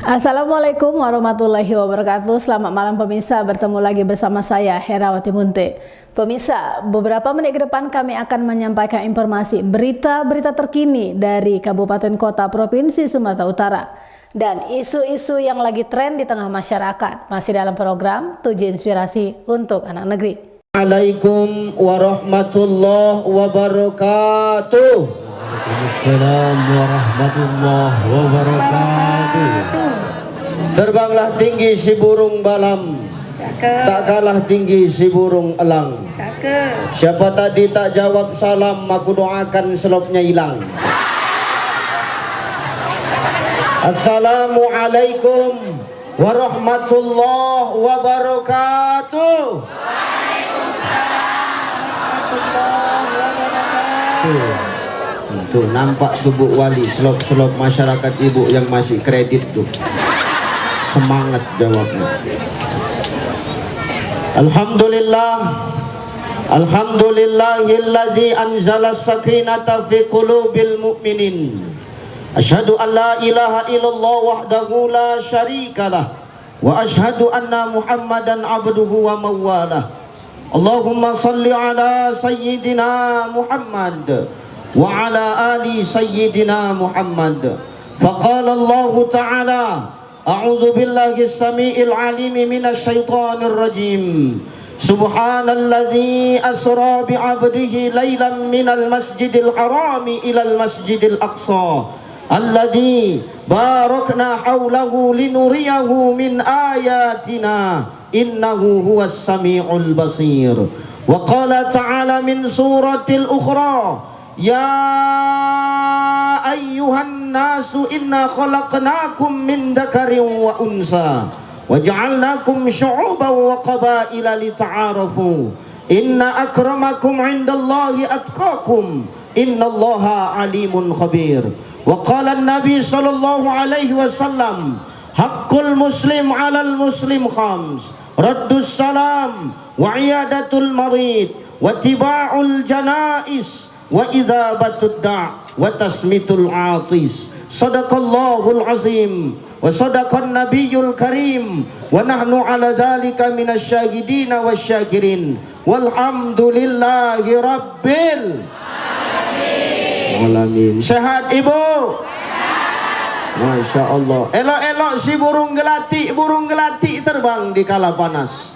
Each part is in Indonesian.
Assalamualaikum warahmatullahi wabarakatuh. Selamat malam pemirsa, bertemu lagi bersama saya Herawati Munte. Pemirsa, beberapa menit ke depan kami akan menyampaikan informasi berita-berita terkini dari Kabupaten Kota Provinsi Sumatera Utara dan isu-isu yang lagi tren di tengah masyarakat. Masih dalam program 7 Inspirasi untuk Anak Negeri. Assalamualaikum warahmatullahi wabarakatuh. Assalamualaikum warahmatullahi wabarakatuh. Terbanglah tinggi si burung balam, Cakep. tak kalah tinggi si burung elang. Cakep. Siapa tadi tak jawab salam, aku doakan selopnya hilang. Assalamualaikum warahmatullahi wabarakatuh. Tuh nampak tuh Bu Wali, selop-selop masyarakat ibu yang masih kredit tuh. Semangat jawabnya. Alhamdulillah, alhamdulillahilladzi anzala sakinata fi qulubil mu'minin. Asyhadu an la ilaha illallah wahdahu la syarikalah wa asyhadu anna Muhammadan abduhu wa mawalah. Allahumma salli ala sayyidina Muhammad wa ala ali sayyidina Muhammad. Faqala Allah Ta'ala, a'udzu billahi as-sami'il 'alim minasy syaithanir rajim. Subhanalladzi asra bi 'abdihi lailan minal masjidil harami ilal masjidil aqsa alladzi barakna haulahu linuriyahu min ayatina innahu huwas sami'ul basir. Wa qala ta'ala min suratil ukhra, ya ayyuhan nasu inna khalaqnakum min dzakarin wa unsa wa ja'alnakum syu'uban wa qabaila lita'arafu inna akramakum 'indallahi atqakum innallaha alimun khabir. Wa qala an-nabi sallallahu alaihi wasallam, haqqul muslim 'alal muslim khams, raddus salam wa iyadatul marid wa tiba'ul janais wa idzabatud da' wa tasmitul atis. Sadaqallahul azim wa sadaqan nabiyyul karim wa nahnu ala dzalika minasy syahidin wasyakirin walhamdulillahi rabbil alamin. Sehat ibu? Masya Allah. Elok-elok si burung gelati terbang di kala panas.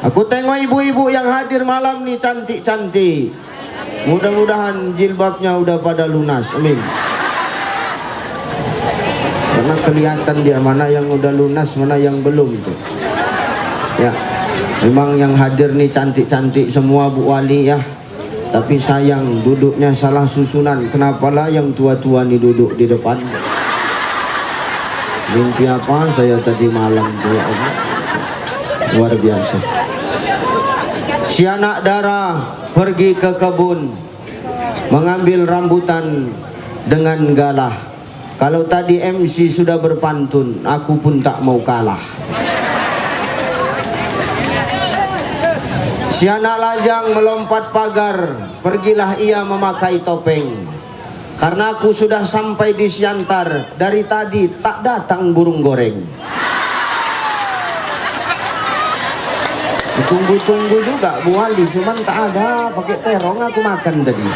Aku tengok ibu-ibu yang hadir malam nih cantik-cantik. Mudah-mudahan jilbabnya udah pada lunas, amin. Karena kelihatan dia mana yang udah lunas, mana yang belum tuh. Ya, memang yang hadir nih cantik-cantik semua Bu Wali ya. Tapi sayang duduknya salah susunan. Kenapalah yang tua-tua nih duduk di depan? Mimpi apa saya tadi malam tuh ya Allah. Luar biasa. Si anak darah pergi ke kebun mengambil rambutan dengan galah. Kalau tadi MC sudah berpantun, aku pun tak mau kalah. Si anak lajang melompat pagar, pergilah ia memakai topeng. Karena aku sudah sampai di Siantar, dari tadi tak datang burung goreng. Tunggu-tunggu juga Bu Wali, cuman tak ada, pakai terong aku makan tadi.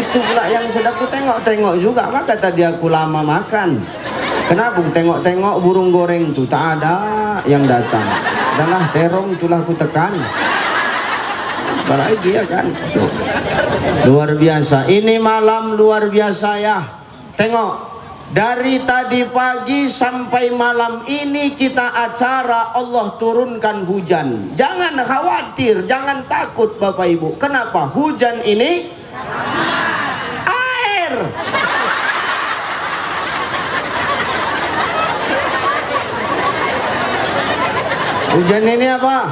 Itu pula yang sedang aku tengok-tengok juga, maka tadi aku lama makan. Kenapa tengok-tengok burung goreng tuh tak ada yang datang. Adalah terong itulah aku tekan. Apalagi ya kan. Tuh. Luar biasa. Ini malam luar biasa ya. Tengok. Dari tadi pagi sampai malam ini kita acara Allah turunkan hujan. Jangan khawatir, jangan takut Bapak Ibu. Kenapa? Hujan ini air. Hujan ini apa?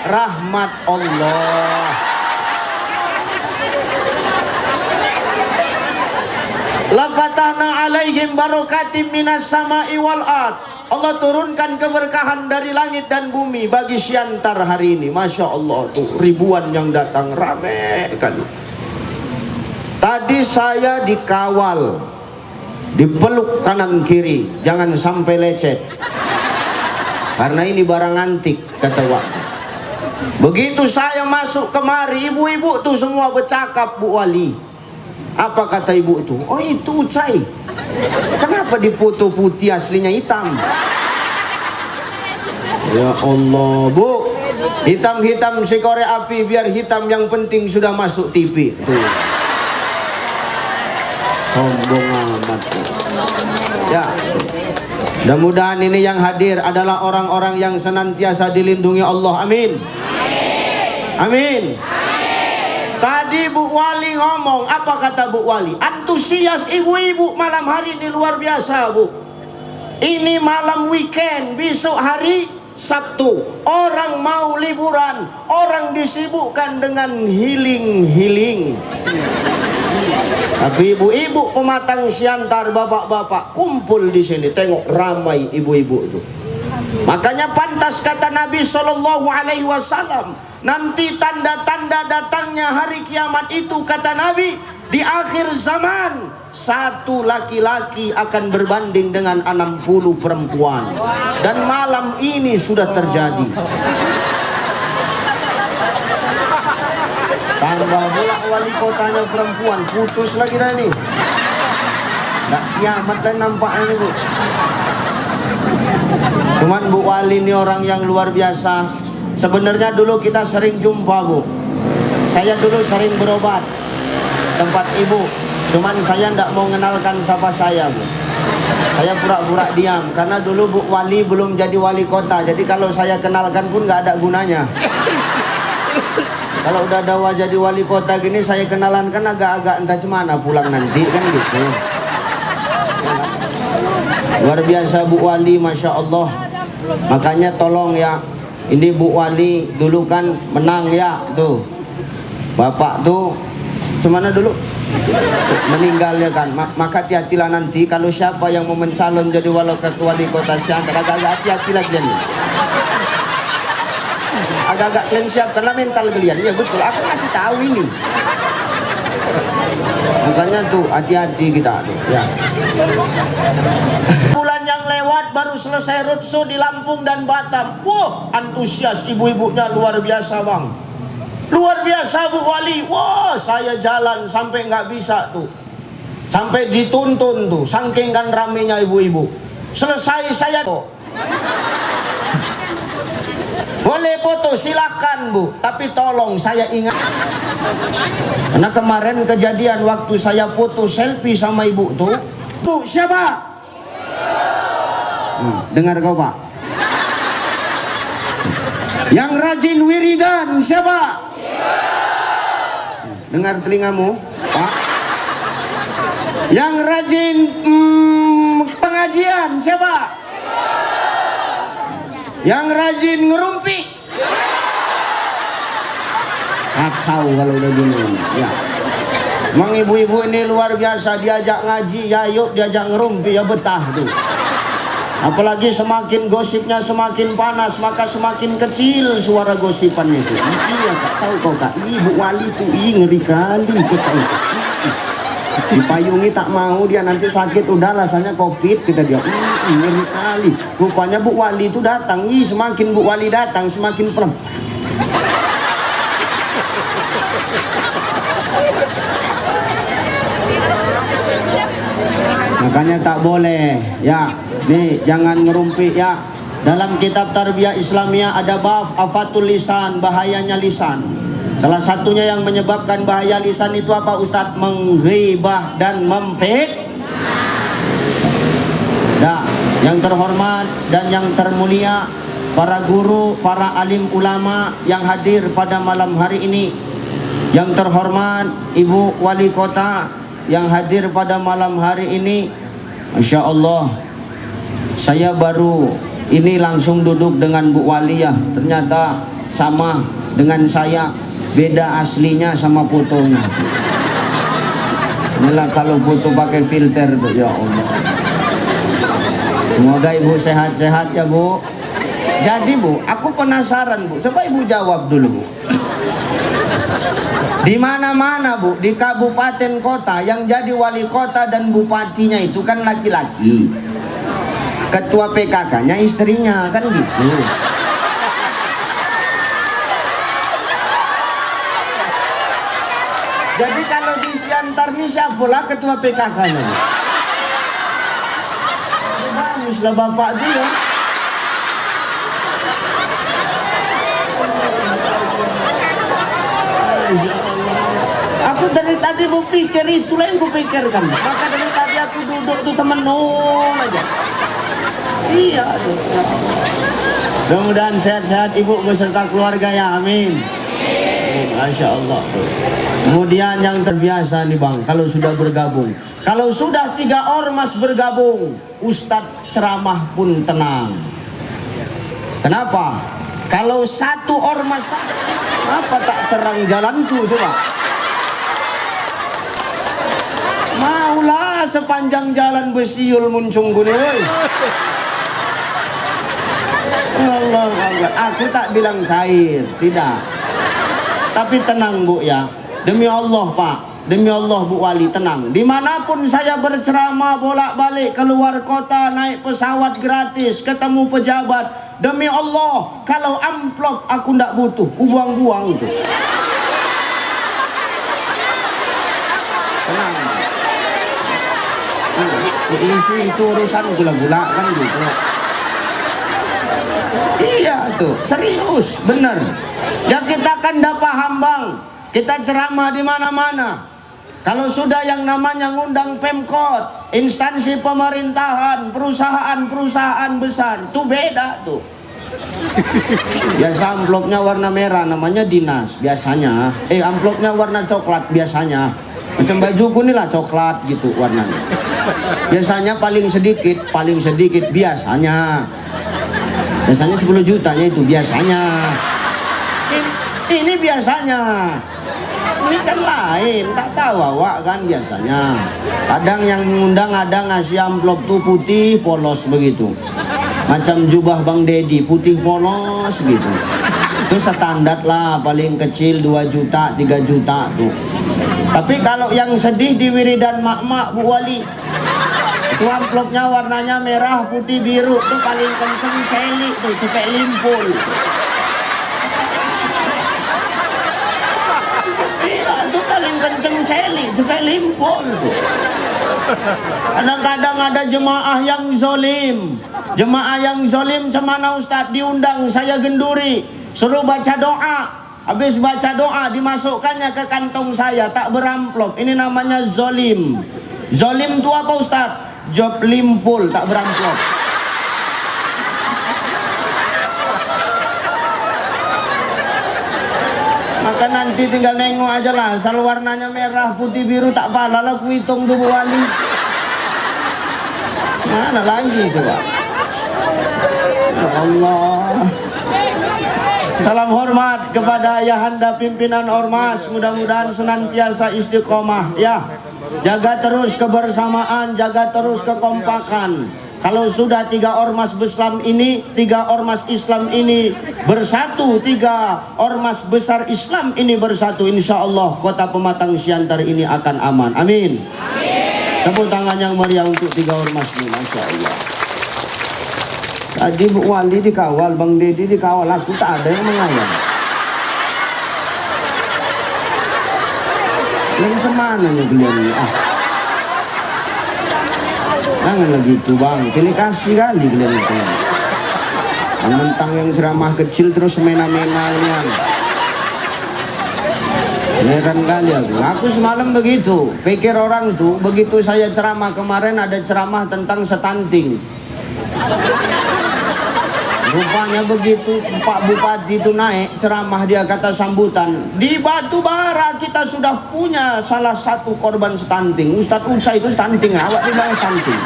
Rahmat Allah. La fatahna alaihim barakatim minas sama'i wal ard. Allah turunkan keberkahan dari langit dan bumi bagi Siantar hari ini. Masya Allah tuh, ribuan yang datang, rame kali. Tadi saya dikawal, dipeluk kanan kiri, jangan sampai lecet. Karena ini barang antik, kata waktu. Begitu saya masuk kemari, ibu-ibu tuh semua bercakap, Bu Wali. Apa kata ibu itu? Oh itu Ucai. Kenapa dipoto putih aslinya hitam? Ya Allah, Bu. Hitam-hitam si korek api, biar hitam, yang penting sudah masuk TV. Tuh. Sombong amat. Ya. Mudah-mudahan ini yang hadir adalah orang-orang yang senantiasa dilindungi Allah. Amin. Amin. Tadi Bu Wali ngomong, apa kata Bu Wali? Antusias ibu-ibu malam hari ini luar biasa, Bu. Ini malam weekend, besok hari Sabtu. Orang mau liburan, orang disibukkan dengan healing. Tapi ibu-ibu pematang Siantar, bapak-bapak kumpul di sini, tengok ramai ibu-ibu itu. Makanya pantas kata Nabi SAW, nanti tanda-tanda datangnya hari kiamat itu, kata Nabi, di akhir zaman satu laki-laki akan berbanding dengan 60 perempuan. Dan malam ini sudah terjadi. Tambah pula wali kotanya perempuan, putus lagi dah nih. Nggak kiamat dan nampaknya nih, Bu. Cuman Bu Wali ini orang yang luar biasa. Sebenarnya dulu kita sering jumpa, Bu. Saya dulu sering berobat tempat ibu. Cuman saya tidak mau mengenalkan siapa saya, Bu. Saya pura-pura diam karena dulu Bu Wali belum jadi wali kota. Jadi kalau saya kenalkan pun nggak ada gunanya. Kalau udah ada jadi wali kota gini, saya kenalan kan agak-agak entah semana pulang nanti kan gitu. Luar biasa Bu Wali, Masya Allah. Makanya tolong ya, ini Bu Wali dulu kan menang ya tuh. Bapak tuh cemana dulu meninggal ya kan. Maka hati-hatilah nanti kalau siapa yang mau mencalon jadi wali kota Siantar, agak-agak hati-hati lagi nih. Agak-agak kalian siapkanlah mental kalian. Ya betul, aku kasih tahu ini. Makanya tuh hati-hati kita tuh, ya. Bulan yang lewat baru selesai roadshow di Lampung dan Batam. Wah, antusias ibu-ibunya luar biasa, Bang. Luar biasa Bu Wali. Wah, saya jalan sampai nggak bisa tuh. Sampai dituntun tuh, saking kan ramenya ibu-ibu. Selesai saya tuh. Boleh foto silahkan Bu, tapi tolong saya ingat, karena kemarin kejadian waktu saya foto selfie sama ibu tuh. Bu siapa? Dengar kau Pak. Yang rajin wiridan siapa? Dengar telingamu Pak. Yang rajin pengajian siapa? Yang rajin ngerumpi. Kacau kalau udah gini ya. Emang ibu-ibu ini luar biasa, diajak ngaji ya yuk, diajak ngerumpi ya betah tuh. Apalagi semakin gosipnya semakin panas, maka semakin kecil suara gosipannya itu. Iya Kak, tahu kau Kak, Ibu Wali itu ngeri kali kita itu. Dipayungi tak mau, dia nanti sakit, udah rasanya COVID kita dia. Ngeri kali. Rupanya Bu Wali itu datang. Semakin Bu Wali datang semakin perem. Makanya tak boleh ya. Nih jangan ngerumpi ya. Dalam kitab Tarbiyah Islamiyah ada bab afatul lisan, bahayanya lisan. Salah satunya yang menyebabkan bahaya lisan itu apa Ustadz? Menghibah dan memfitnah. Nah, yang terhormat dan yang termulia, para guru, para alim ulama yang hadir pada malam hari ini. Yang terhormat Ibu Wali Kota yang hadir pada malam hari ini. Masya Allah, saya baru ini langsung duduk dengan Bu Wali ya. Ternyata sama dengan saya. Beda aslinya sama fotonya. Inilah kalau foto pakai filter tuh, ya Allah. Semoga ibu sehat-sehat ya bu. Jadi bu, aku penasaran bu, coba ibu jawab dulu bu. Di mana-mana bu, di kabupaten kota yang jadi wali kota dan bupatinya itu kan laki-laki. Ketua PKK-nya istrinya, kan gitu. Jadi kalau di Siantar ini siapalah ketua PKK-nya? Baguslah bapak itu ya. Aku dari tadi mau pikir, itulah yang gue pikirkan. Maka dari tadi aku duduk tuh temenung aja. Iya tuh. Mudah-mudahan sehat-sehat ibu beserta keluarga ya, amin. Masya Allah tuh. Kemudian yang terbiasa nih bang, kalau sudah bergabung, kalau sudah 3 ormas bergabung, Ustadz ceramah pun tenang. Kenapa? Kalau 1 ormas saja, apa tak terang jalan tuh coba? Maulah sepanjang jalan besiul muncung guni woi. Allah, aku tak bilang cair, tidak. Tapi tenang bu ya, demi Allah pak, demi Allah bu wali tenang. Dimanapun saya berceramah bolak-balik keluar kota, naik pesawat gratis, ketemu pejabat, demi Allah kalau amplop aku ndak butuh, aku buang-buang itu. Tenang. Isi itu urusan gula-gula kan gitu. Iya tuh, serius, bener. Ya kita kan dah paham bang, kita ceramah di mana-mana. Kalau sudah yang namanya ngundang Pemkot, instansi pemerintahan, perusahaan-perusahaan besar, tuh beda tuh. Biasa amplopnya warna merah, namanya dinas biasanya. Amplopnya warna coklat biasanya. Macam bajuku nih lah coklat gitu warnanya. Biasanya paling sedikit biasanya. Biasanya 10 jutanya itu biasanya. Ini biasanya. Ini kan lain, tak tahu awak kan biasanya. Kadang yang mengundang ada ngasih amplop tuh putih polos begitu. Macam jubah Bang Dedi putih polos gitu. Itu standar lah, paling kecil 2 juta, 3 juta tuh. Tapi kalau yang sedih di wiridan mak-mak Bu Wali, itu amplopnya warnanya merah, putih, biru tuh paling kenceng celik tuh, cepet limpul. Iya tuh paling kenceng celik, cepet limpul tuh. Kadang-kadang ada jemaah yang zolim. Jemaah yang zolim cemana Ustadz, diundang saya genduri, suruh baca doa. Habis baca doa dimasukkannya ke kantong saya, tak beramplop. Ini namanya zolim. Zolim itu apa Ustadz? Job limpul, tak beramplop. Maka nanti tinggal nengok aja lah, asal warnanya merah, putih, biru, tak pala lah ku hitung tuh Bu Wali. Mana lagi coba? Ya Allah. Salam hormat kepada Ayahanda pimpinan Ormas, mudah-mudahan senantiasa istiqomah ya. Jaga terus kebersamaan, jaga terus kekompakan. Kalau sudah 3 ormas besar ini, 3 ormas Islam ini bersatu, 3 ormas besar Islam ini bersatu, insya Allah kota Pematang Siantar ini akan aman. Amin. Tepuk tangan yang meriah untuk 3 ormas ini, masya Allah. Tadi Bu Wali dikawal, Bang Dedi dikawal, aku tak ada yang mengawal. Yang cemana nih beliau ini? Jangan lagi itu bang, kini kasih kali kalian itu. Mentang yang ceramah kecil terus mena-menanya. Heran kali aku. Aku semalam begitu, pikir orang tuh begitu saya ceramah kemarin ada ceramah tentang stunting. Rupanya begitu Pak Bupati itu naik ceramah, dia kata sambutan, di Batubara kita sudah punya salah satu korban stunting. Ustadz Uca itu stunting, awak bilang stunting.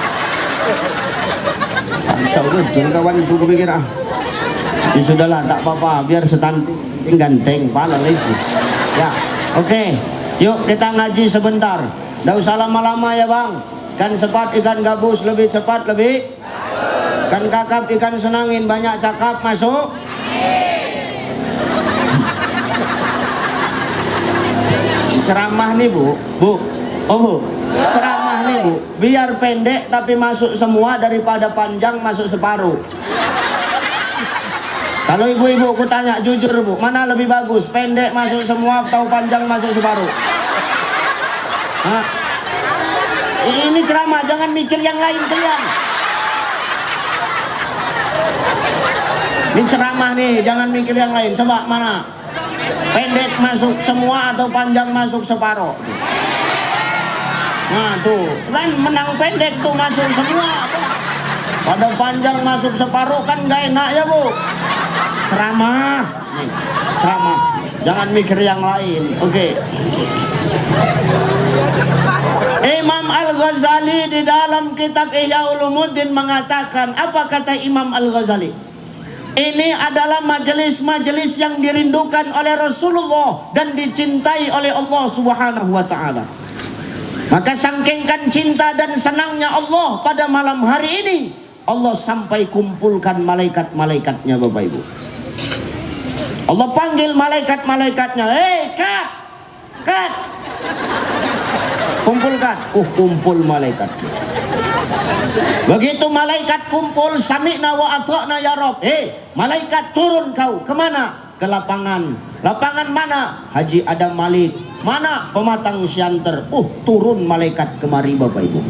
Kacau betul kawan itu, pikir ya sudahlah tak apa-apa, biar stunting ganteng pala itu. Ya, oke. Yuk kita ngaji sebentar. Nggak usah lama-lama ya bang. Kan cepat ikan gabus, lebih cepat lebih Kan kakap ikan senangin, banyak cakap masuk. Ceramah nih bu, oh bu, ceramah nih bu, biar pendek tapi masuk semua daripada panjang masuk separuh. Kalau ibu-ibu aku tanya jujur bu, mana lebih bagus, pendek masuk semua atau panjang masuk separuh? Hah? Ini ceramah, jangan mikir yang lain kalian. Ini ceramah nih, jangan mikir yang lain. Coba mana? Pendek masuk semua atau panjang masuk separuh? Nah tuh, kan menang pendek tuh masuk semua. Pada panjang masuk separuh kan gak enak ya bu. Ceramah, nih, ceramah. Jangan mikir yang lain. Oke. Imam Al-Ghazali di dalam kitab Ihya Ulumuddin mengatakan, apa kata Imam Al-Ghazali? Ini adalah majelis-majelis yang dirindukan oleh Rasulullah dan dicintai oleh Allah Subhanahu wa taala. Maka saking cinta dan senangnya Allah pada malam hari ini, Allah sampai kumpulkan malaikat-malaikatnya Bapak Ibu. Allah panggil malaikat-malaikatnya, "Hei, kat. Kumpulkan." Kumpul malaikat. Begitu malaikat kumpul, sami'na wa ata'na ya Rabb. Malaikat turun kau kemana? Ke lapangan. Lapangan mana? Haji Adam Malik. Mana? Pematang Siantar. Turun malaikat kemari Bapak Ibu.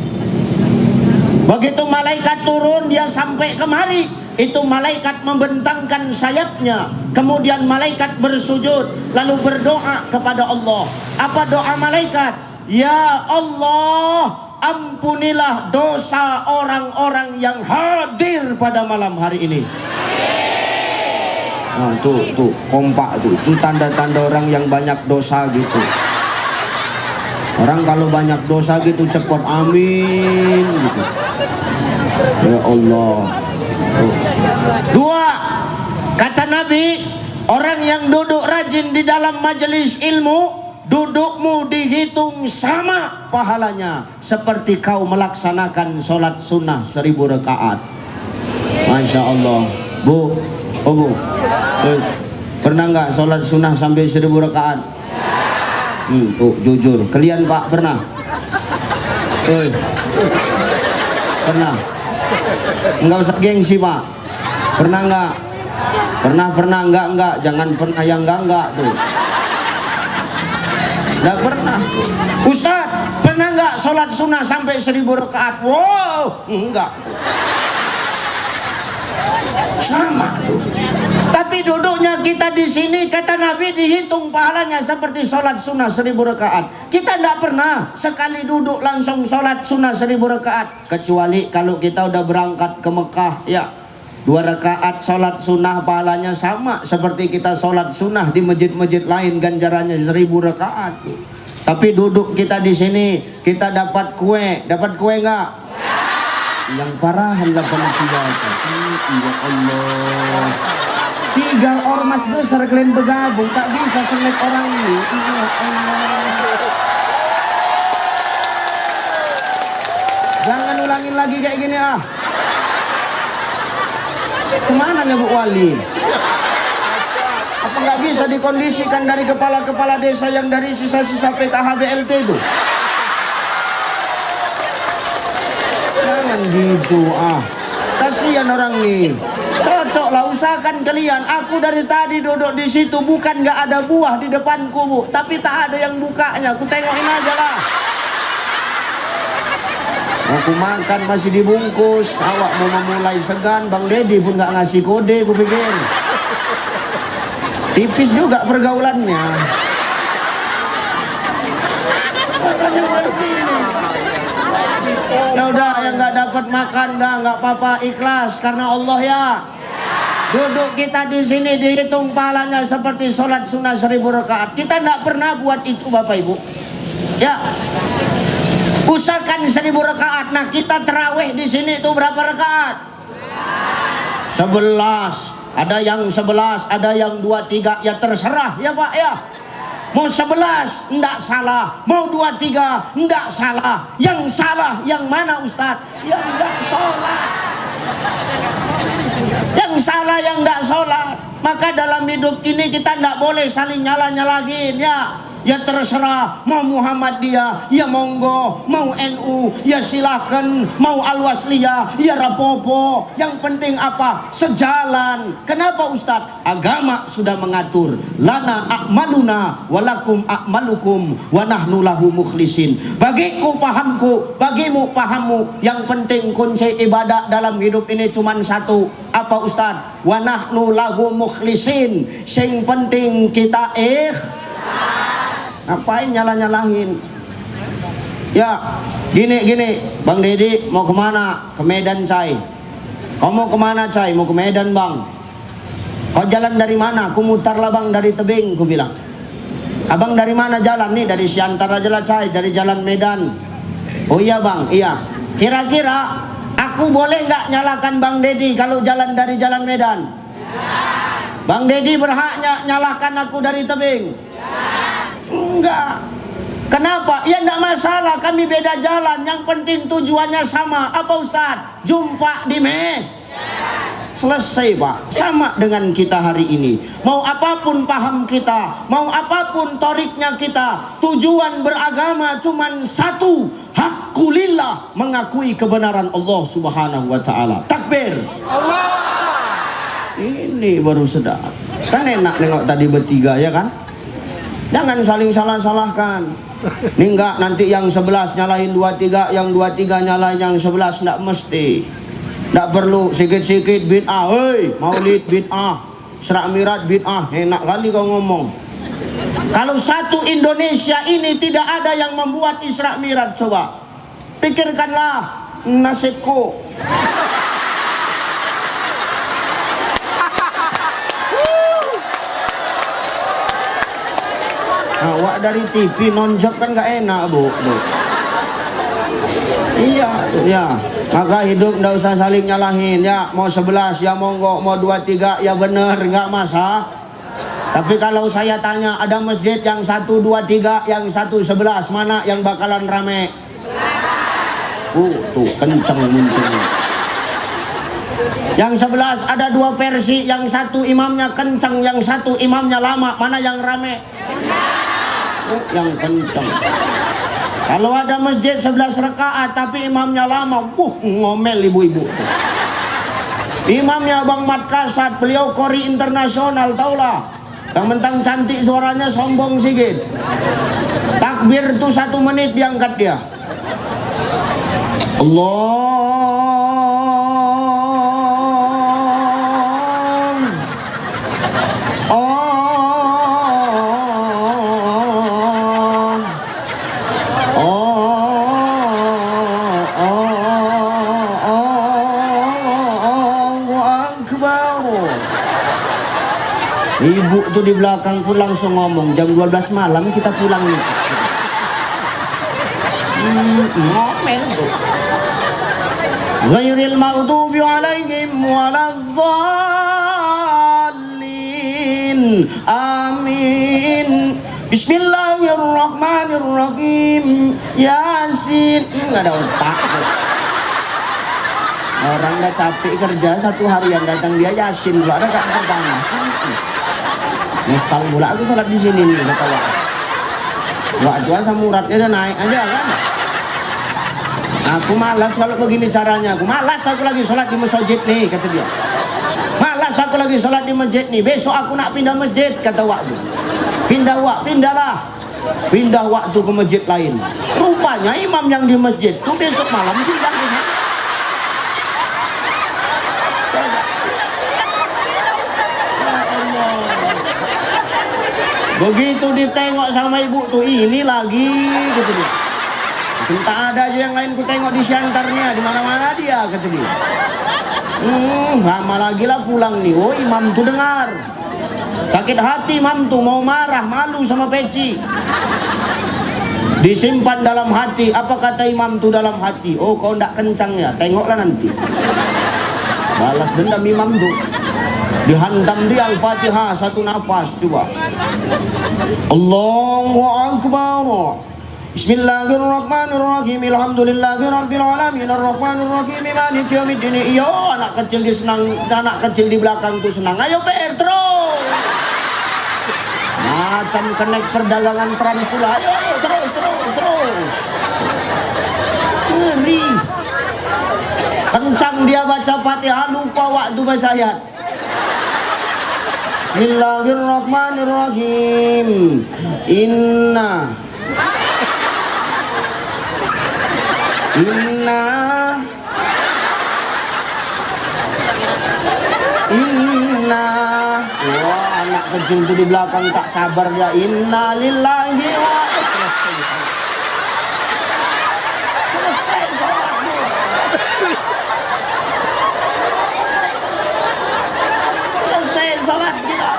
Begitu malaikat turun, dia sampai kemari. Itu malaikat membentangkan sayapnya. Kemudian malaikat bersujud, lalu berdoa kepada Allah. Apa doa malaikat? Ya Allah, ampunilah dosa orang-orang yang hadir pada malam hari ini. Nah, tuh kompak tuh. Itu tanda-tanda orang yang banyak dosa gitu. Orang kalau banyak dosa gitu cepat amin gitu. Ya Allah. Tuh. Dua, kata Nabi, orang yang duduk rajin di dalam majelis ilmu, dudukmu dihitung sama pahalanya seperti kau melaksanakan sholat sunnah 1000 rakaat. Masya Allah. Bu, pernah nggak sholat sunnah sampai 1000 rakaat? Jujur, kalian Pak pernah? Pernah? Enggak usah gengsi Pak. Pernah nggak? Pernah enggak? Jangan pernah yang enggak tuh. Nggak pernah. Ustaz, pernah nggak sholat sunnah sampai 1000 rakaat? Wow, enggak. Sama tuh. Tapi duduknya kita di sini, kata Nabi, dihitung pahalanya seperti sholat sunnah 1000 rakaat. Kita nggak pernah sekali duduk langsung sholat sunnah 1000 rakaat. Kecuali kalau kita udah berangkat ke Mekah, ya. 2 rakaat sholat sunnah pahalanya sama seperti kita sholat sunnah di masjid-masjid lain, ganjarannya 1000 rakaat. Tapi duduk kita di sini, kita dapat kue nggak? Yang parahan 83. Ya Allah. 3 ormas besar kalian bergabung, tak bisa selek orang ini. Ya Allah. Jangan ulangin lagi kayak gini ah. Kemana ya Bu Wali? Apa nggak bisa dikondisikan dari kepala-kepala desa yang dari sisa-sisa PKH BLT itu? Jangan gitu ah. Kasihan orang nih. Cocok lah, usahakan kalian. Aku dari tadi duduk di situ, bukan nggak ada buah di depanku Bu, tapi tak ada yang bukanya. Aku tengokin aja lah. Aku makan masih dibungkus. Awak mau memulai segan, Bang Deddy pun nggak ngasih kode, gue pikir. Tipis juga pergaulannya. Ya udah, yang nggak dapat makan dah nggak apa-apa, ikhlas karena Allah ya. Duduk kita di sini dihitung pahalanya seperti sholat sunnah 1000 rakaat. Kita nggak pernah buat itu Bapak Ibu. Ya. Usahakan 1000 rakaat. Nah, kita terawih di sini itu berapa rakaat? 11. Ada yang 11, ada yang 23. Ya terserah ya Pak ya. Mau 11 enggak salah, mau 23 enggak salah. Yang salah yang mana Ustadz? Yang enggak sholat. Yang salah yang tidak sholat. Maka dalam hidup ini kita tidak boleh saling nyalah-nyalahin ya. Ya terserah, mau Muhammadiyah, ya monggo, mau NU, ya silahkan, mau Al-Wasliyah, ya rapopo. Yang penting apa? Sejalan. Kenapa Ustadz? Agama sudah mengatur. Lana a'maluna walakum a'malukum wa nahnu lahu mukhlisin. Bagiku pahamku, bagimu pahammu. Yang penting kunci ibadah dalam hidup ini cuma satu. Apa Ustadz? Wa nahnu lahu mukhlisin. Sing penting kita ngapain nyalah-nyalahin? Ya, gini, Bang Dedi mau kemana? Ke Medan, Cai. Kau mau kemana, Cai? Mau ke Medan, Bang. Kau jalan dari mana? Ku mutarlah, Bang, dari tebing, ku bilang. Abang dari mana jalan? Nih, dari Siantar aja lah, Cai, dari jalan Medan. Oh iya, Bang, iya. Kira-kira aku boleh nggak nyalakan Bang Dedi kalau jalan dari jalan Medan? Bang Dedi berhaknya nyalahkan aku dari tebing? Enggak. Kenapa? Ya enggak masalah, kami beda jalan. Yang penting tujuannya sama. Apa Ustaz? Jumpa di selesai, Pak. Sama dengan kita hari ini. Mau apapun paham kita, mau apapun toriknya kita, tujuan beragama cuman satu. Haqqulillah, mengakui kebenaran Allah Subhanahu wa taala. Takbir. Allah. Ini baru sedap. Kan enak nengok tadi bertiga ya kan? Jangan saling salah-salahkan. Ini enggak, nanti yang 11 nyalahin 23, yang 23 nyalahin yang 11. Enggak mesti. Enggak perlu sikit-sikit bid'ah. Hei, maulid bid'ah, Isra Mi'raj bid'ah. Enak kali kau ngomong. Kalau satu Indonesia ini tidak ada yang membuat Isra Mi'raj, coba pikirkanlah nasibku. Awak dari TV nonjok kan gak enak, Bu. Iya, ya. Maka hidup ndak usah saling nyalahin ya. Mau 11 ya monggo, mau 23 ya bener, nggak masalah. Tapi kalau saya tanya, ada masjid yang 1, 2, 3, yang 1, 11, mana yang bakalan rame? Tuh kenceng munculnya. Yang 11 ada 2 versi, yang 1 imamnya kencang, yang 1 imamnya lama, mana yang rame? Yang kencang. Kalau ada masjid 11 rakaat tapi imamnya lama, ngomel ibu-ibu. Imamnya Bang Mat Kasat, beliau kori internasional, taulah. Yang mentang cantik suaranya sombong sikit. Takbir tuh 1 menit diangkat dia. Allah. Ibu tuh di belakang pun langsung ngomong, jam 12 malam kita pulang nih. Ngomel tuh. Ghairil maghdubi alaihim waladdallin. Amin. Bismillahirrahmanirrahim. Yasin. Enggak ada otak. Orang udah capek kerja 1 harian, datang dia Yasin pula, ada gak pertama. Misal pula aku sholat di sini nih, kata Wak. Waktu asam uratnya udah naik aja kan. Aku malas kalau begini caranya. Aku malas, aku lagi sholat di masjid nih, kata dia. Malas aku lagi sholat di masjid nih. Besok aku nak pindah masjid, kata Wak. Pindah Wak, pindahlah. Pindah waktu ke masjid lain. Rupanya imam yang di masjid tuh besok malam pindah ke sana. Begitu ditengok sama ibu tuh, ini lagi gitu dia. Cinta ada aja yang lain ku tengok di Siantarnya, di mana-mana dia, kata dia. Lama lagi lah pulang nih. Oh, imam tuh dengar. Sakit hati imam tuh, mau marah, malu sama peci. Disimpan dalam hati. Apa kata imam tuh dalam hati? Oh, kau ndak kencang ya, tengoklah nanti. Balas dendam imam tuh. Dihantam dia Al-Fatihah 1 nafas, coba. Allahu Akbar. Bismillahirrahmanirrahim. Alhamdulillahirabbil alamin arrahmanir rahim maliki yaumiddin. Iyo, anak kecil di belakang tuh senang. Ayo PR terus. Macam kenek perdagangan Transula. Ayo terus. Ngeri. Kencang dia baca Fatihah, lupa waktu baca ayat. Bismillahirrahmanirrahim. Inna wah, anak kecil itu di belakang tak sabar dia. Inna lillahi wa selesai sholatmu. Selesai sholat kita.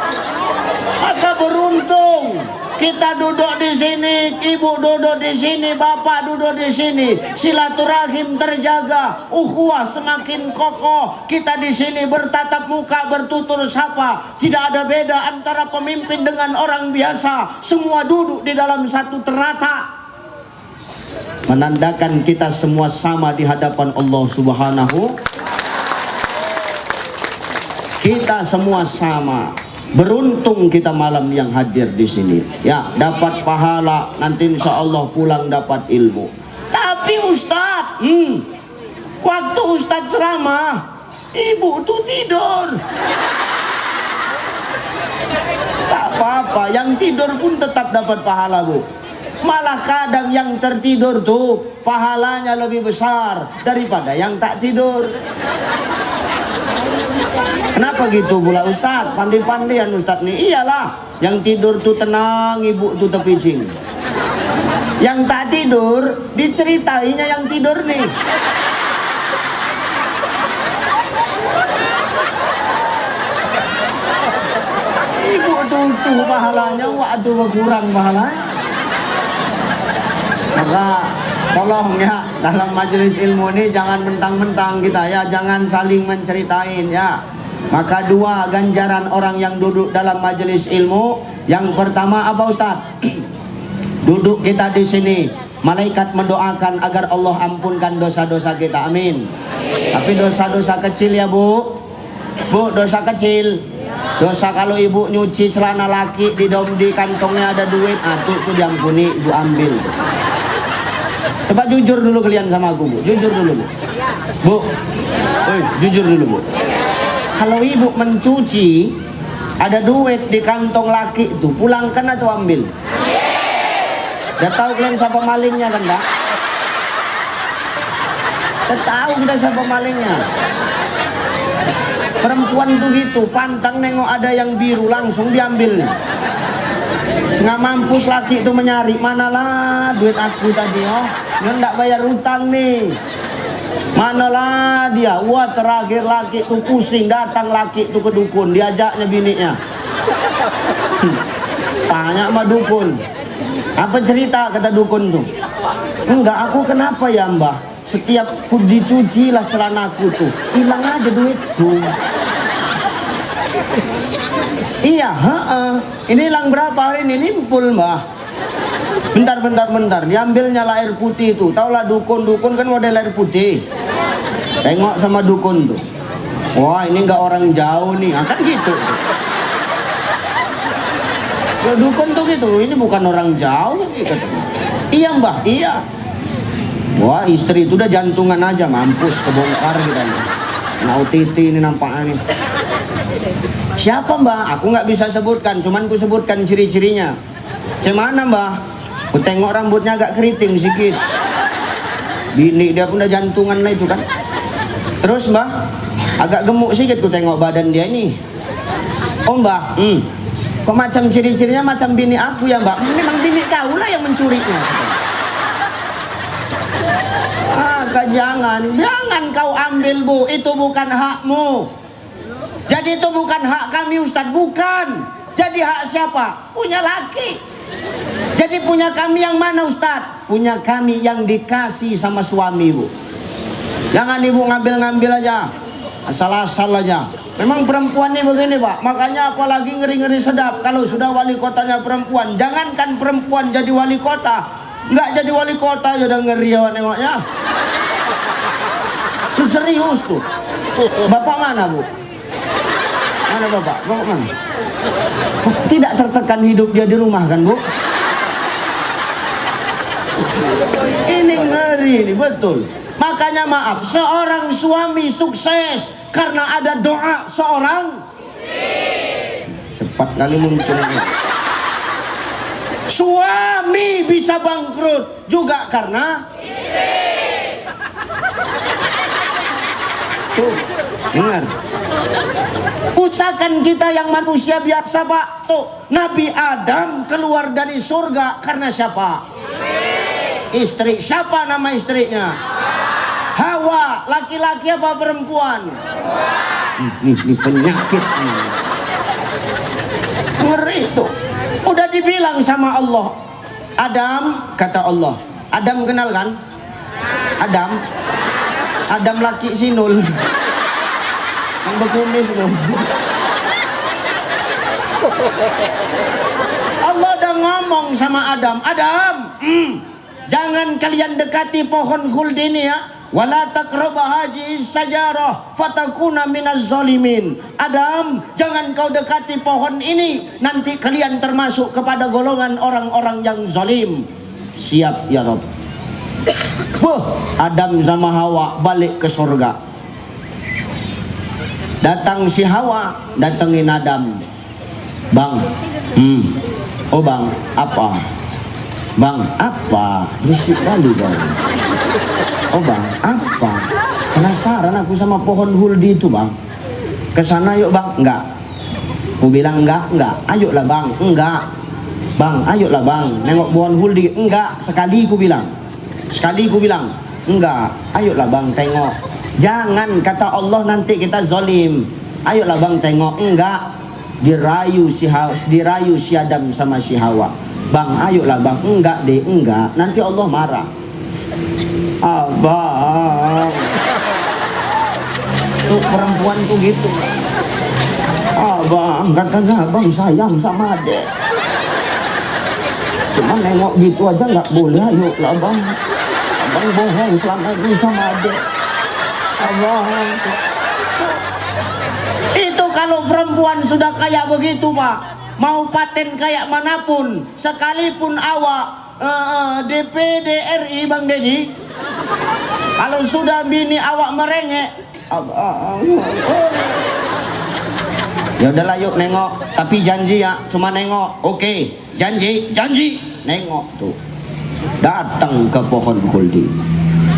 Maka beruntung kita duduk di sini, ibu duduk di sini, bapak duduk di sini. Silaturahim terjaga, ukhuwah semakin kokoh. Kita di sini bertatap muka, bertutur sapa. Tidak ada beda antara pemimpin dengan orang biasa. Semua duduk di dalam satu terata. Menandakan kita semua sama di hadapan Allah Subhanahu. Kita semua sama. Beruntung kita malam yang hadir di sini. Ya, dapat pahala, nanti insya Allah pulang dapat ilmu. Tapi Ustadz, waktu Ustadz ceramah, ibu tuh tidur. Tak apa-apa, yang tidur pun tetap dapat pahala, Bu. Malah kadang yang tertidur tuh pahalanya lebih besar daripada yang tak tidur. Kenapa gitu pula Ustadz? Pandai-pandaian Ustadz nih. Iyalah, yang tidur tuh tenang, ibu tuh tepicing. Yang tak tidur, diceritainya yang tidur nih. Ibu tuh pahalanya, waktu berkurang pahalanya. Maka tolong ya, dalam majelis ilmu ini jangan mentang-mentang kita ya, jangan saling menceritain ya. Maka dua ganjaran orang yang duduk dalam majelis ilmu. Yang pertama apa Ustaz? Duduk kita di sini, malaikat mendoakan agar Allah ampunkan dosa-dosa kita. Amin. Tapi dosa-dosa kecil ya Bu. Bu, dosa kecil. Dosa kalau ibu nyuci celana laki di kantongnya ada duit, tuh diampuni, ibu ambil. Coba jujur dulu kalian sama aku Bu. Jujur dulu Bu. Bu, jujur dulu Bu. Kalau ibu mencuci ada duit di kantong laki itu, pulangkan atau ambil? Udah tahu kalian siapa malingnya kan Pak? Udah tahu kita siapa malingnya. Perempuan tuh gitu, pantang nengok ada yang biru langsung diambil. Setengah mampus laki itu menyari, manalah duit aku tadi nggak bayar utang nih. Manalah dia, wah terakhir laki itu pusing, datang laki itu ke dukun, diajaknya bininya. Tanya sama dukun, apa cerita kata dukun tuh? Enggak, aku kenapa ya Mbah? Setiap ku dicuci lah celanaku tuh, hilang aja duit tuh. Iya, ini hilang berapa hari ini? Limpul Mbah. Bentar, diambilnya air putih itu. Taulah dukun kan model air putih. Tengok sama dukun tuh. Wah, ini enggak orang jauh nih. Kan gitu. Loh, dukun tuh gitu. Ini bukan orang jauh nih katanya. Iya Mbah, iya. Wah, istri itu udah jantungan aja, mampus kebongkar gitu. Nah, titi ini nampaknya nih. Siapa Mbah? Aku nggak bisa sebutkan, cuman ku sebutkan ciri-cirinya. Cemana Mbah? Ku tengok rambutnya agak keriting sedikit. Bini dia pun udah jantungan lah itu kan. Terus Mbah, agak gemuk sedikit ku tengok badan dia ini. Oh Mbah, kok macam ciri-cirinya macam bini aku ya Mbah? Memang bini kau lah yang mencurinya. Jangan kau ambil Bu, itu bukan hakmu. Jadi itu bukan hak kami Ustadz, bukan. Jadi hak siapa? Punya laki. Jadi punya kami yang mana Ustadz? Punya kami yang dikasih sama suami Bu. Jangan ibu ngambil-ngambil aja, asal-asal aja. Memang perempuan ini begini Pak. Makanya apalagi ngeri-ngeri sedap kalau sudah wali kotanya perempuan. Jangankan perempuan jadi wali kota, Nggak jadi wali kota aja udah ngeri awak nengoknya. Lu serius tuh. Bapak mana, Bu? Mana bapak? Bapak mana? Tidak tertekan hidup dia di rumah kan, Bu? Ini ngeri ini, betul. Makanya maaf, seorang suami sukses karena ada doa seorang istri. Cepat kali munculnya. Suami bisa bangkrut juga karena istri. Tuh, dengar. Usahakan kita yang manusia biasa, Pak. Tuh, Nabi Adam keluar dari surga karena siapa? Istri. Siapa nama istrinya? Hawa. Laki-laki apa perempuan? Ini penyakit nih. Ngeri tuh. Udah dibilang sama Allah. Adam, kata Allah. Adam kenal kan? Adam laki Sinul. Yang berkumis tuh. Allah udah ngomong sama Adam. Jangan kalian dekati pohon khuld ini ya. Wala taqrabah hadhihi syajarah fatakuna minaz zalimin. Adam, jangan kau dekati pohon ini, nanti kalian termasuk kepada golongan orang-orang yang zalim. Siap ya Rabb. Adam sama Hawa balik ke surga. Datang si Hawa, datengin Adam. Bang, oh bang, apa? Bang, apa? Berisik kali bang. Oh bang, apa? Penasaran aku sama pohon huldi itu bang. Kesana yuk bang. Enggak. Aku bilang enggak. Ayolah bang. Enggak. Bang, ayolah bang. Nengok pohon huldi. Enggak. Sekali ku bilang. Enggak. Ayolah bang, tengok. Jangan, kata Allah, nanti kita zalim. Ayolah bang, tengok. Enggak. Dirayu si Adam sama si Hawa. Bang, ayolah bang. Enggak deh, enggak. Nanti Allah marah. Abang, tuh perempuan tuh gitu. Abang, katanya abang sayang sama adek. Cuma nengok gitu aja nggak boleh. Ayo lah bang, abang bohong selama ini sama adek. Abang, itu kalau perempuan sudah kayak begitu pak, mau paten kayak manapun, sekalipun awak DPD RI Bang Dedi, kalau sudah bini awak merengek, ya udahlah yuk nengok, tapi janji ya, cuma nengok. Oke, janji, nengok tuh. Datang ke pohon khuldi,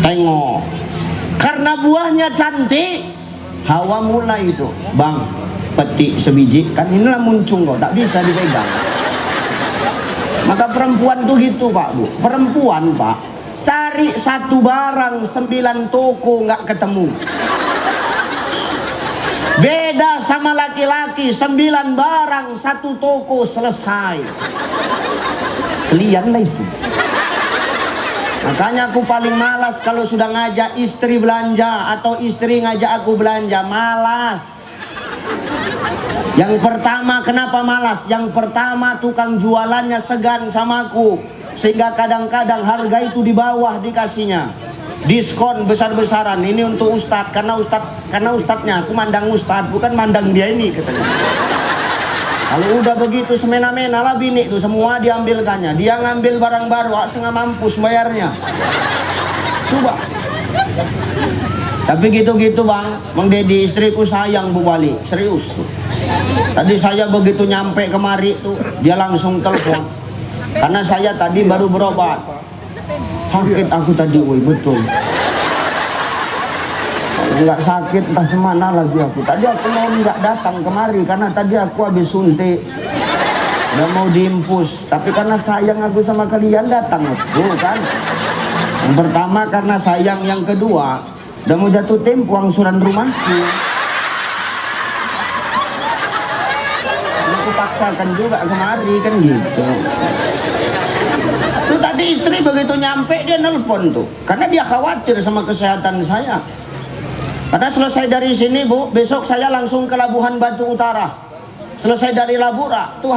tengok, karena buahnya cantik. Hawa mulai itu, bang, petik sebiji, kan inilah muncung kok, tak bisa dipegang. Maka perempuan tuh gitu pak, bu. Perempuan pak, cari satu barang 9 toko nggak ketemu. Beda sama laki-laki, 9 barang 1 toko selesai. Kalian lah itu. Makanya aku paling malas kalau sudah ngajak istri belanja atau istri ngajak aku belanja, malas. Yang pertama, kenapa malas? Yang pertama, tukang jualannya segan sama aku, sehingga kadang-kadang harga itu di bawah dikasihnya. Diskon besar-besaran. Ini untuk ustadz, karena ustadznya aku mandang ustadz, bukan mandang dia ini katanya. Kalau udah begitu semena-mena lah bini itu semua diambilkannya. Dia ngambil barang baru, setengah mampus bayarnya. Coba. Tapi gitu-gitu bang Dedi, istriku sayang Bu Wali, serius tuh. Tadi saya begitu nyampe kemari tuh, dia langsung telepon. Karena saya tadi baru berobat. Sakit aku tadi, woi betul. Enggak sakit, entah semana lagi aku. Tadi aku mau nggak datang kemari karena tadi aku habis suntik. Udah mau diimpus, tapi karena sayang aku sama kalian datang tuh kan. Yang pertama karena sayang, yang kedua udah mau jatuh tempo angsuran rumahku. Aku paksakan juga kemari kan gitu. Tuh tadi istri begitu nyampe dia nelpon tuh, karena dia khawatir sama kesehatan saya. Karena selesai dari sini bu, besok saya langsung ke Labuhan Batu Utara. Selesai dari Labura, tuh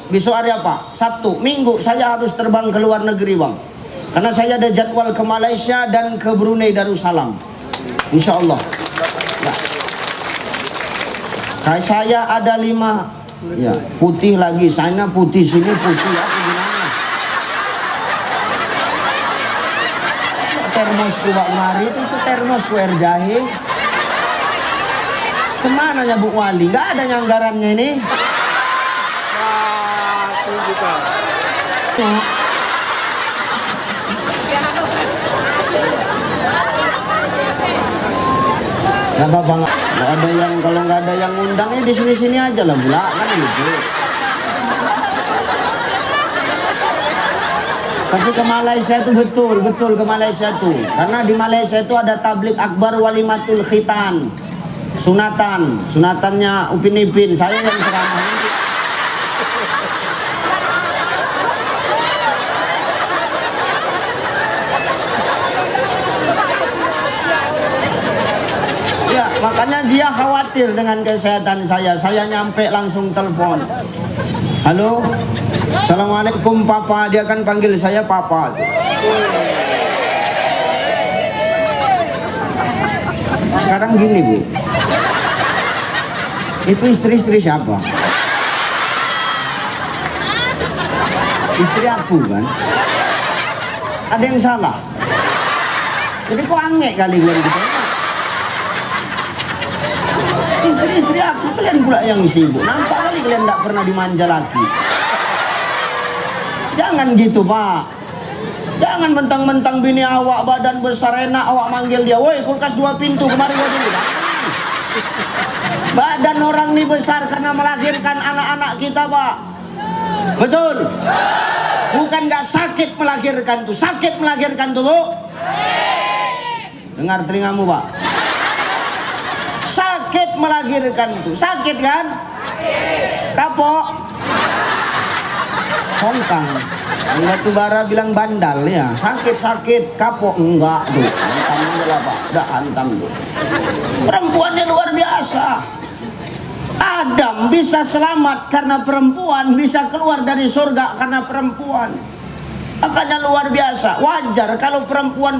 besok hari apa? Sabtu, Minggu saya harus terbang ke luar negeri bang. Karena saya ada jadwal ke Malaysia dan ke Brunei Darussalam. Insya Allah. Ya. Kayak saya ada 5. Ya, putih lagi. Sana putih, sini putih. Apa gunanya? Termosku Pak Mari itu termosku air jahe. Cemana ya Bu Wali? Nggak ada anggarannya ini. Satu juta. Gak apa-apa, nggak ada yang, kalau nggak ada yang undangnya di sini-sini aja lah, Bula, kan gitu. Tapi ke Malaysia itu betul ke Malaysia tuh, karena di Malaysia itu ada tablik akbar walimatul khitan, sunatannya Upin Ipin, saya yang ceramah. Ya, makanya dia khawatir dengan kesehatan saya. Saya nyampe langsung telepon. Halo, Assalamualaikum Papa. Dia kan panggil saya Papa. Sekarang gini Bu, itu istri siapa? Istri aku kan. Ada yang salah. Jadi kok aneh kali gue gitu. Istri aku, kalian pula yang sibuk. Nampak kali kalian tidak pernah dimanja lagi. Jangan gitu Pak. Jangan mentang-mentang bini awak badan besar enak, awak manggil dia, woi kulkas 2 pintu kemari gua dulu. Badan orang ini besar karena melahirkan anak-anak kita Pak. Betul? Bukan nggak sakit melahirkan tuh, sakit melahirkan tuh Bu. Dengar telingamu Pak. Sakit melahirkan itu, sakit kan? Kapok, hongkang, batu bara bilang bandal ya, sakit kapok enggak tuh, hantam aja lah Pak, udah hantam tuh. Perempuannya luar biasa. Adam bisa selamat karena perempuan, bisa keluar dari surga karena perempuan. Makanya luar biasa. Wajar kalau perempuan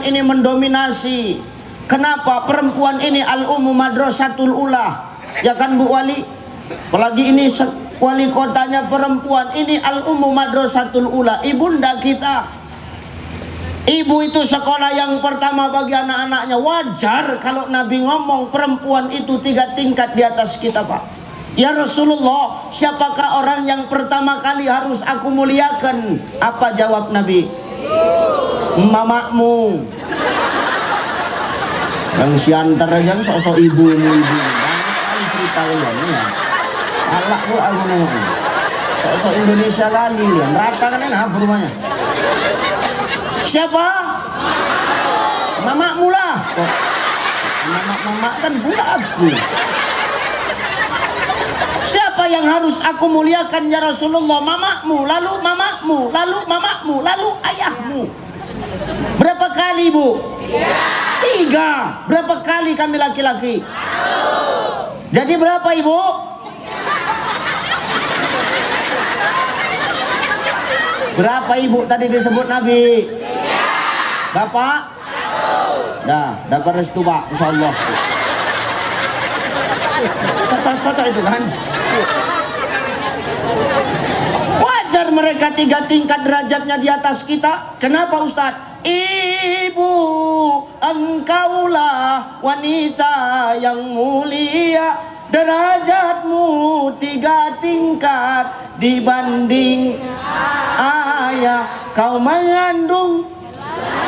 ini mendominasi. Kenapa perempuan ini al-ummu madrasatul ula, ya kan Bu Wali? Apalagi ini wali kotanya perempuan, ini al-ummu madrasatul ula, ibunda kita. Ibu itu sekolah yang pertama bagi anak-anaknya. Wajar kalau Nabi ngomong perempuan itu 3 tingkat di atas kita Pak. Ya Rasulullah, siapakah orang yang pertama kali harus aku muliakan? Apa jawab Nabi? Mamamu. Yang siantar aja sosok ibu ini banyak cerita ya. Alak bu aku nengok. Sosok Indonesia kali ya. Rata kan apa rumahnya? Siapa? Mamakmu lah. Kok mamak kan pula aku. Siapa yang harus aku muliakan ya Rasulullah? Mamakmu, lalu mamakmu, lalu mamakmu, lalu ayahmu. Berapa kali Bu? 3. Berapa kali kami laki-laki? 1. Jadi berapa Ibu? 3. Berapa Ibu tadi disebut Nabi? 3. Bapak? 1. Dah, dapat restu Pak, insyaallah. Cocok itu kan? Wajar mereka 3 tingkat derajatnya di atas kita. Kenapa Ustadz? Ibu, engkaulah wanita yang mulia, derajatmu 3 tingkat dibanding ayah. Kau mengandung,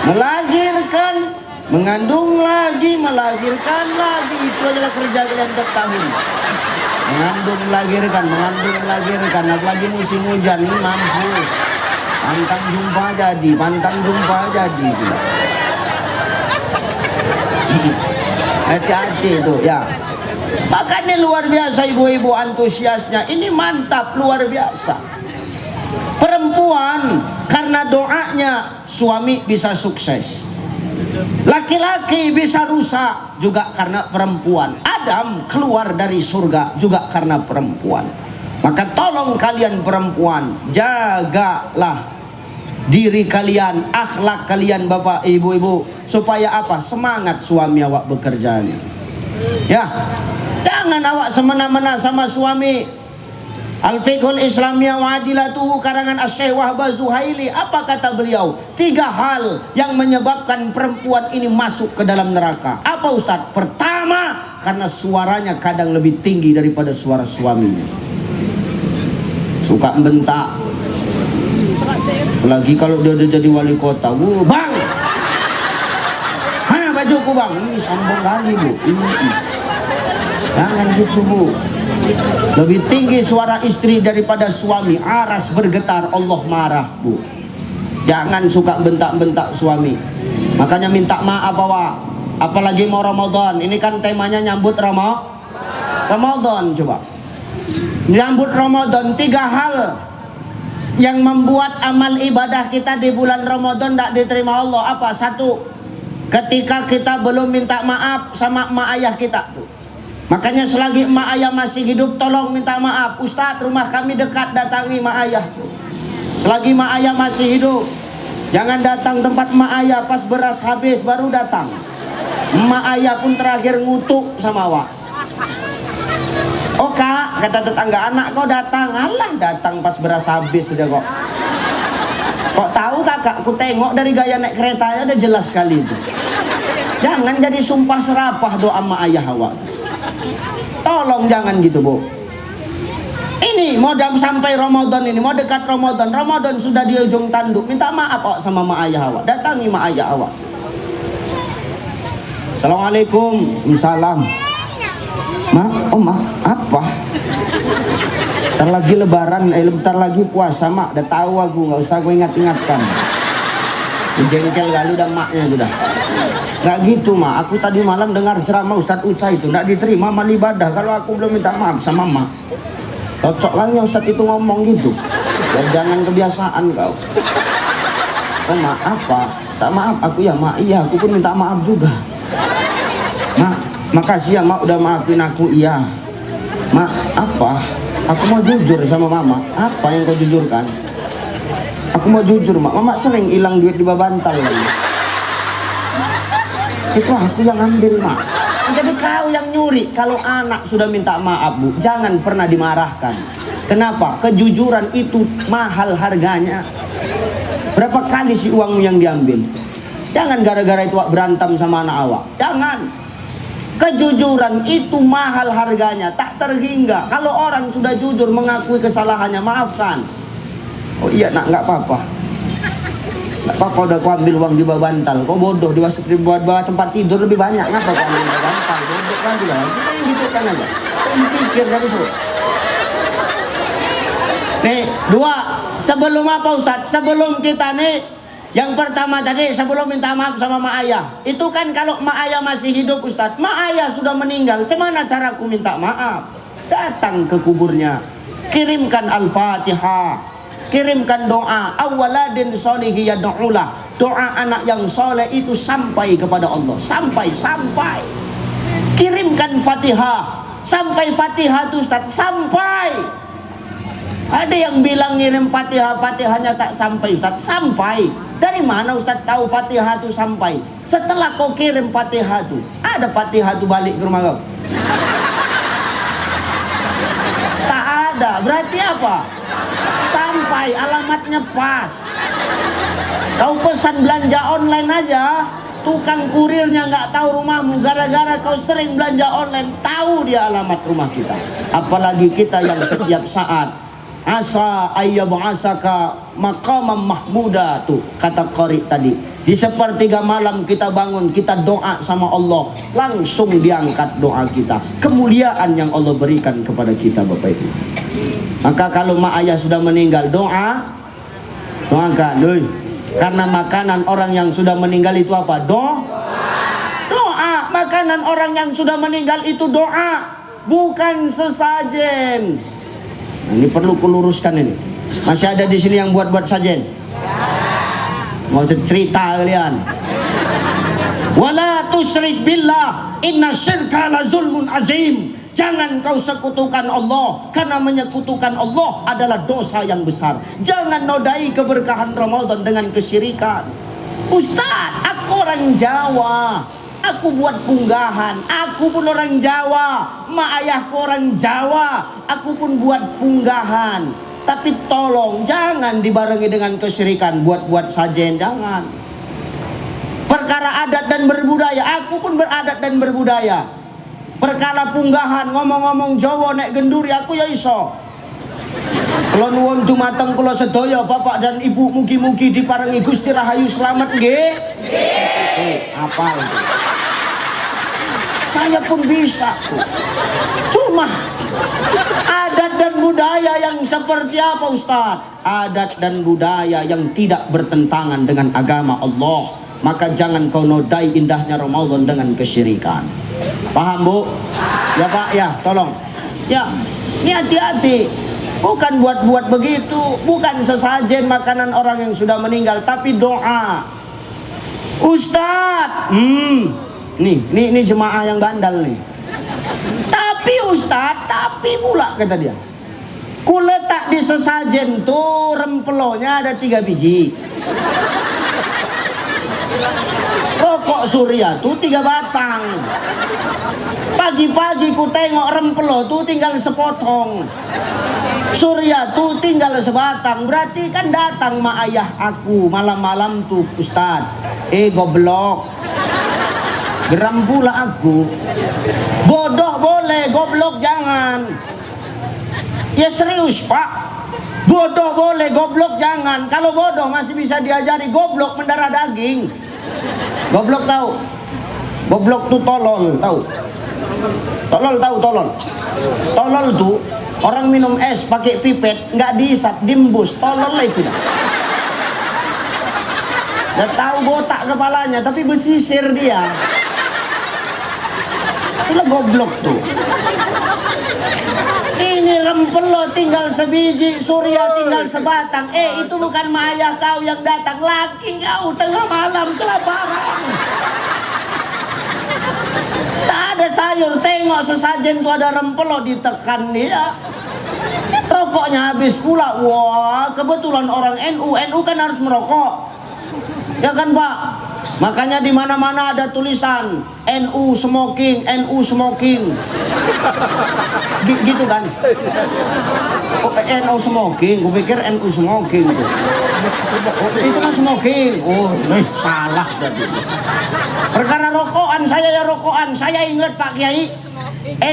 melahirkan, mengandung lagi, melahirkan lagi. Itu adalah kerja kalian tiap tahun. Mengandung, melahirkan, apalagi musim hujan ini mampus. Pantang jumpa jadi juga. Hati-hati itu ya. Makanya luar biasa ibu-ibu antusiasnya. Ini mantap, luar biasa. Perempuan karena doanya suami bisa sukses. Laki-laki bisa rusak juga karena perempuan. Adam keluar dari surga juga karena perempuan. Maka tolong kalian perempuan, jagalah diri kalian, akhlak kalian bapak ibu-ibu, supaya apa? Semangat suami awak bekerja nih. Ya, jangan awak semena-mena sama suami. Al-Fiqhul Islamiyah wa Adilatuhu karangan Asy-Syaikh Wahbah Zuhaili, apa kata beliau? 3 hal yang menyebabkan perempuan ini masuk ke dalam neraka. Apa Ustadz? Pertama, karena suaranya kadang lebih tinggi daripada suara suaminya. Suka bentak. Apalagi kalau dia udah jadi wali kota. Bang, mana bajuku bang? Ini sombong kali bu. Jangan gitu bu. Lebih tinggi suara istri daripada suami. Aras bergetar, Allah marah bu. Jangan suka bentak-bentak suami. Makanya minta maaf awak. Apalagi mau Ramadan. Ini kan temanya nyambut Ramadan coba. Nyambut Ramadan, 3 hal yang membuat amal ibadah kita di bulan Ramadan tidak diterima Allah. Apa? 1, ketika kita belum minta maaf sama emak ayah kita tuh. Makanya selagi emak ayah masih hidup, tolong minta maaf. Ustadz, rumah kami dekat, datangi emak ayah. Selagi emak ayah masih hidup, jangan datang tempat emak ayah pas beras habis baru datang. Emak ayah pun terakhir ngutuk sama awak. Oh kak, kata tetangga, anak kau datang. Alah, datang pas beras habis sudah kok. Kok tahu kakak, aku tengok dari gaya naik keretanya udah jelas sekali itu. Jangan jadi sumpah serapah doa emak ayah awak. Tolong jangan gitu bu. Ini mau sampai Ramadan, ini mau dekat Ramadan. Ramadan sudah di ujung tanduk. Minta maaf awak sama mak ayah awak. Datangi mak ayah awak. Assalamualaikum. Salam. Ma, ma, apa? Ntar lagi lebaran, ntar lagi puasa mak. Udah tahu aku, nggak usah gue ingat-ingatkan. Jengkel kali udah maknya sudah. Gak gitu mak, aku tadi malam dengar ceramah Ustadz Uca itu gak diterima amal ibadah kalau aku belum minta maaf sama mak. Cocok kan ya Ustadz itu ngomong gitu. Dan jangan kebiasaan kau. Oh mak, apa? Tak maaf aku ya mak, iya aku pun minta maaf juga. Mak, makasih ya mak udah maafin aku, iya. Mak, apa? Aku mau jujur sama mama. Apa yang kau jujurkan? Aku mau jujur mak, mama sering hilang duit di babantal lagi. Itu aku yang ambil mak. Jadi kau yang nyuri. Kalau anak sudah minta maaf bu, jangan pernah dimarahkan. Kenapa? Kejujuran itu mahal harganya. Berapa kali sih uangmu yang diambil? Jangan gara-gara itu berantem sama anak awak. Jangan. Kejujuran itu mahal harganya, tak terhingga. Kalau orang sudah jujur mengakui kesalahannya, maafkan. Oh iya nak, nggak apa-apa. Nggak apa-apa, udah kau ambil uang di bawah bantal. Kau bodoh, di bawah tempat tidur lebih banyak. Ngapa kau ambil di bawah bantal? Bodoh kan juga. Kita gitu kan aja. Kau dipikir dari situ. Nih, 2. Sebelum apa Ustadz? Sebelum kita nih, yang pertama tadi sebelum minta maaf sama mak ayah. Itu kan kalau mak ayah masih hidup Ustadz. Mak ayah sudah meninggal. Cemana caraku minta maaf? Datang ke kuburnya. Kirimkan Al-Fatihah. Kirimkan doa awaladin solihi yad'ulah. Doa anak yang soleh itu sampai kepada Allah. Sampai kirimkan Fatihah. Sampai Fatihah itu Ustaz, sampai. Ada yang bilang ngirim Fatihahnya tak sampai Ustaz. Sampai. Dari mana Ustaz tahu Fatihah itu sampai? Setelah kau kirim Fatihah itu, ada Fatihah itu balik ke rumah kau? Tak ada. Berarti apa? Sampai, alamatnya pas. Kau pesan belanja online aja, tukang kurirnya nggak tahu rumahmu. Gara-gara kau sering belanja online, tahu dia alamat rumah kita. Apalagi kita yang setiap saat asa ayyab'asaka maqamam mahmuda, tuh kata qari tadi. Di sepertiga malam kita bangun, kita doa sama Allah, langsung diangkat doa kita. Kemuliaan yang Allah berikan kepada kita Bapak Ibu. Maka kalau mak ayah sudah meninggal, doakan, doi. Karena makanan orang yang sudah meninggal itu apa? Doa. Makanan orang yang sudah meninggal itu doa, bukan sesajen. Ini perlu kuluruskan ini. Masih ada di sini yang buat sajen? Mau cerita kalian? Wala tusyrik billah, inna syirka la zulmun azim. Jangan kau sekutukan Allah, karena menyekutukan Allah adalah dosa yang besar. Jangan nodai keberkahan Ramadan dengan kesyirikan. Ustaz, aku orang Jawa, aku buat unggahan. Aku pun orang Jawa, mak ayahku orang Jawa, aku pun buat unggahan. Tapi tolong jangan dibarengi dengan kesyirikan, buat-buat sajen, jangan. Perkara adat dan berbudaya, aku pun beradat dan berbudaya. Perkara punggahan, ngomong-ngomong Jawa nek genduri, aku ya iso. Kalau nuwun dumateng kula sedaya bapak dan ibu, mugi-mugi diparingi Gusti Rahayu selamat nggih. Apal. Saya pun bisa tuh. Cuma adat dan budaya yang seperti apa Ustaz? Adat dan budaya yang tidak bertentangan dengan agama Allah. Maka jangan kau nodai indahnya Ramadan dengan kesyirikan. Paham Bu? Ya Pak, ya tolong. Ya, ini hati-hati. Bukan buat-buat begitu, bukan sesajen makanan orang yang sudah meninggal, tapi doa. Ustadz, nih jemaah yang bandal nih. Tapi Ustadz, tapi pula kata dia, ku letak di sesajen tuh rempelonya ada 3 biji. Rokok Surya tuh 3 batang. Pagi-pagi ku tengok rempelo tuh tinggal sepotong. Surya tuh tinggal sebatang. Berarti kan datang mak ayah aku malam-malam tuh Ustad. Goblok. Geram pula aku. Bodoh boleh, goblok jangan. Ya serius Pak. Bodoh boleh, goblok jangan. Kalau bodoh masih bisa diajari, goblok mendarah daging. Goblok tahu? Goblok tuh tolol, tahu? Tolol tahu tolol? Tolol tuh orang minum es pakai pipet nggak dihisap, diembus, tolol lah itu dah. Udah tahu botak kepalanya tapi besisir dia. Itulah goblok tuh. Ini rempelo tinggal sebiji, Surya tinggal sebatang. Itu bukan mayah kau yang datang, laki kau tengah malam kelaparan. Tak ada sayur, tengok sesajen tuh ada rempelo, ditekan dia. Rokoknya habis pula. Wah, kebetulan orang NU kan harus merokok. Ya kan Pak? Makanya di mana-mana ada tulisan NU smoking, NU smoking. Gitu kan? Oh, NU smoking, gue pikir NU smoking tuh. Oh, itu kan smoking. Oh, salah tadi. Perkara rokokan, saya ya rokokan. Saya ingat Pak Kiai,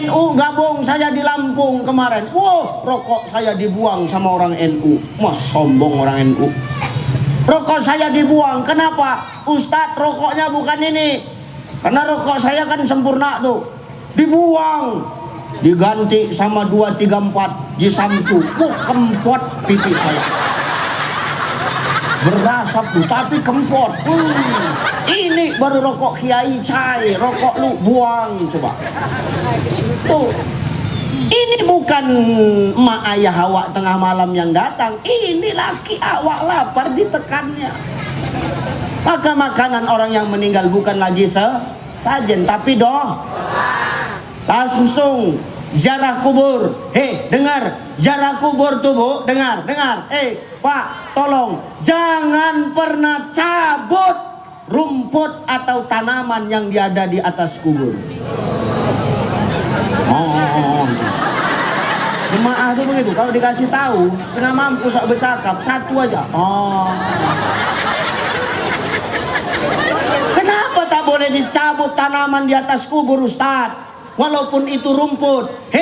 NU gabung saya di Lampung kemarin. Wow, rokok saya dibuang sama orang NU. Mas sombong orang NU. Rokok saya dibuang. Kenapa? Ustadz, rokoknya bukan ini. Karena rokok saya kan sempurna tuh. Dibuang. Diganti sama 234 Jisamsu. Kempot pipi saya. Berasap tuh, tapi kempot. Ini baru rokok Kiai Cai. Rokok lu buang coba. Tuh. Ini bukan emak ayah awak tengah malam yang datang. Ini laki awak lapar ditekannya. Maka makanan orang yang meninggal bukan lagi sajen, tapi langsung ziarah kubur. Dengar, ziarah kubur tuh Bu, dengar. Pak, tolong jangan pernah cabut rumput atau tanaman yang ada di atas kubur. Jemaah tuh begitu, kalau dikasih tahu setengah mampu sok bercakap, satu aja. Kenapa tak boleh dicabut tanaman di atas kubur Ustaz? Walaupun itu rumput.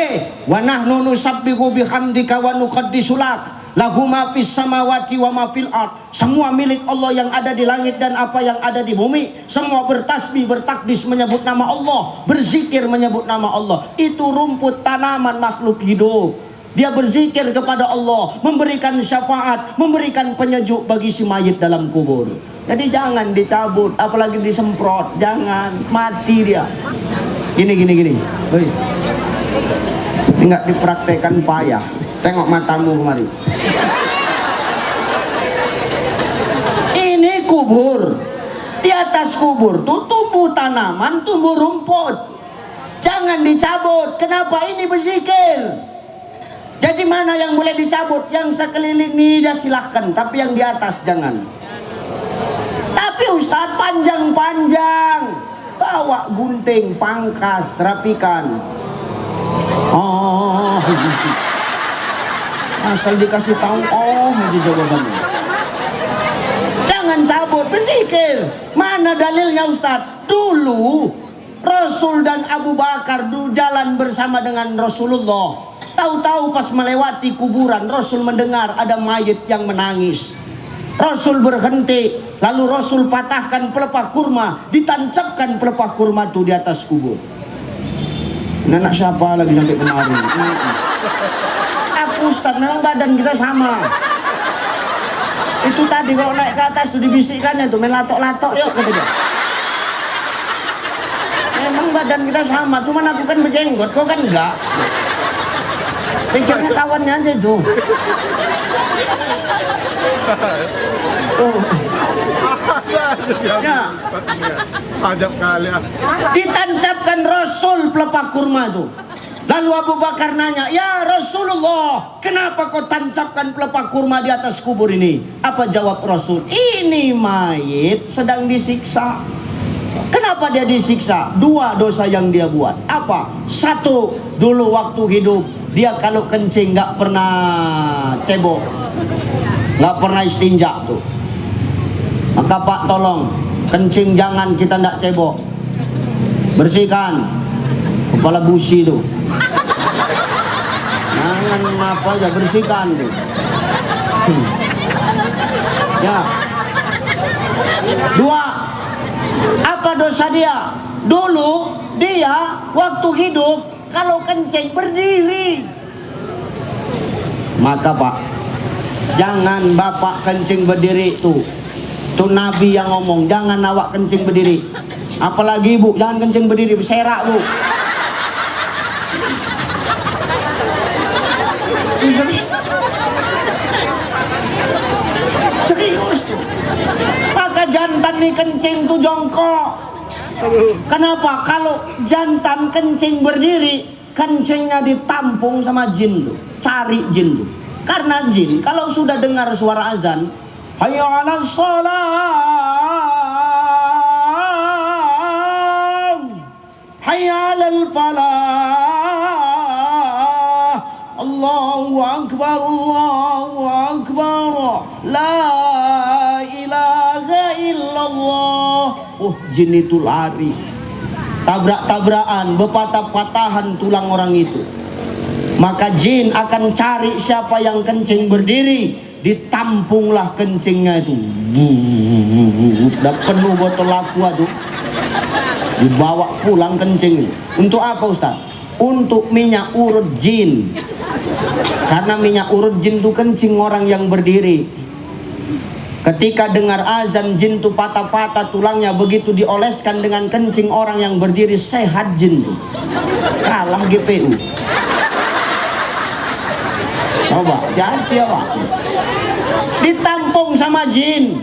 Wa nahnu nusabbihu bihamdika wa nuqaddisu lak. Lahu ma fis samawati wa ma fil ard. Semua milik Allah yang ada di langit dan apa yang ada di bumi. Semua bertasbih, bertakdis menyebut nama Allah, berzikir menyebut nama Allah. Itu rumput, tanaman, makhluk hidup. Dia berzikir kepada Allah, memberikan syafaat, memberikan penyejuk bagi si mayit dalam kubur. Jadi jangan dicabut, apalagi disemprot. Jangan, mati dia. Gini. Hei. Enggak dipraktekan payah. Tengok matamu kemari. Ini kubur. Di atas kubur tuh tumbuh tanaman, tumbuh rumput. Jangan dicabut. Kenapa? Ini berzikir. Jadi mana yang boleh dicabut? Yang sekeliling ini dia silahkan, tapi yang di atas jangan. Tapi Ustadz panjang-panjang, bawa gunting, pangkas, rapikan. Oh, asal dikasih tahu, oh aja jawabannya. Jangan cabut, berzikir. Mana dalilnya Ustadz? Dulu Rasul dan Abu Bakar jalan bersama dengan Rasulullah. Tahu-tahu pas melewati kuburan, Rasul mendengar ada mayit yang menangis. Rasul berhenti, lalu Rasul patahkan pelepah kurma, ditancapkan pelepah kurma itu di atas kubur. Ini anak siapa lagi sampai kemarin? Aku Ustaz, memang badan kita sama. Itu tadi kalau naik ke atas tuh dibisikkannya tuh, main latok-latok yuk kata dia. Memang badan kita sama, cuman aku kan berjenggot, kau kan enggak. Pikirnya kawannya aja tuh. Ya. Ajab kali. Ditancapkan Rasul pelepah kurma itu. Lalu Abu Bakar nanya, "Ya Rasulullah, kenapa kau tancapkan pelepah kurma di atas kubur ini?" Apa jawab Rasul? "Ini mayit sedang disiksa." Kenapa dia disiksa? Dua dosa yang dia buat. Apa? Satu, dulu waktu hidup dia kalau kencing nggak pernah cebok, nggak pernah istinja tuh. Maka Pak tolong, kencing jangan kita nggak cebok, bersihkan kepala busi tuh. Jangan apa aja, bersihkan tuh. Ya. Dua, apa dosa dia? Dulu dia waktu hidup kalau kencing berdiri. Maka Pak, jangan Bapak kencing berdiri tuh. Tuh Nabi yang ngomong, jangan awak kencing berdiri. Apalagi Ibu, jangan kencing berdiri, berserak Bu. Serius tuh. Maka jantan nih kencing tuh jongkok. Kenapa? Kalau jantan kencing berdiri, kencingnya ditampung sama jin tuh. Cari jin tuh. Karena jin kalau sudah dengar suara azan, hayya 'alas shalah, hayya 'alal falah, Allahu akbar, Allahu akbar, la ilaha illallah. Oh, jin itu lari. Tabrak-tabrakan, berpatah-patahan tulang orang itu. Maka jin akan cari siapa yang kencing berdiri, ditampunglah kencingnya itu. Udah penuh botol aqua tuh, dibawa pulang kencing itu. Untuk apa Ustaz? Untuk minyak urut jin. Karena minyak urut jin itu kencing orang yang berdiri. Ketika dengar azan, jin tuh patah-patah tulangnya, begitu dioleskan dengan kencing orang yang berdiri, sehat jin tuh. Kalah GPU. Coba, jadi apa? Ditampung sama jin.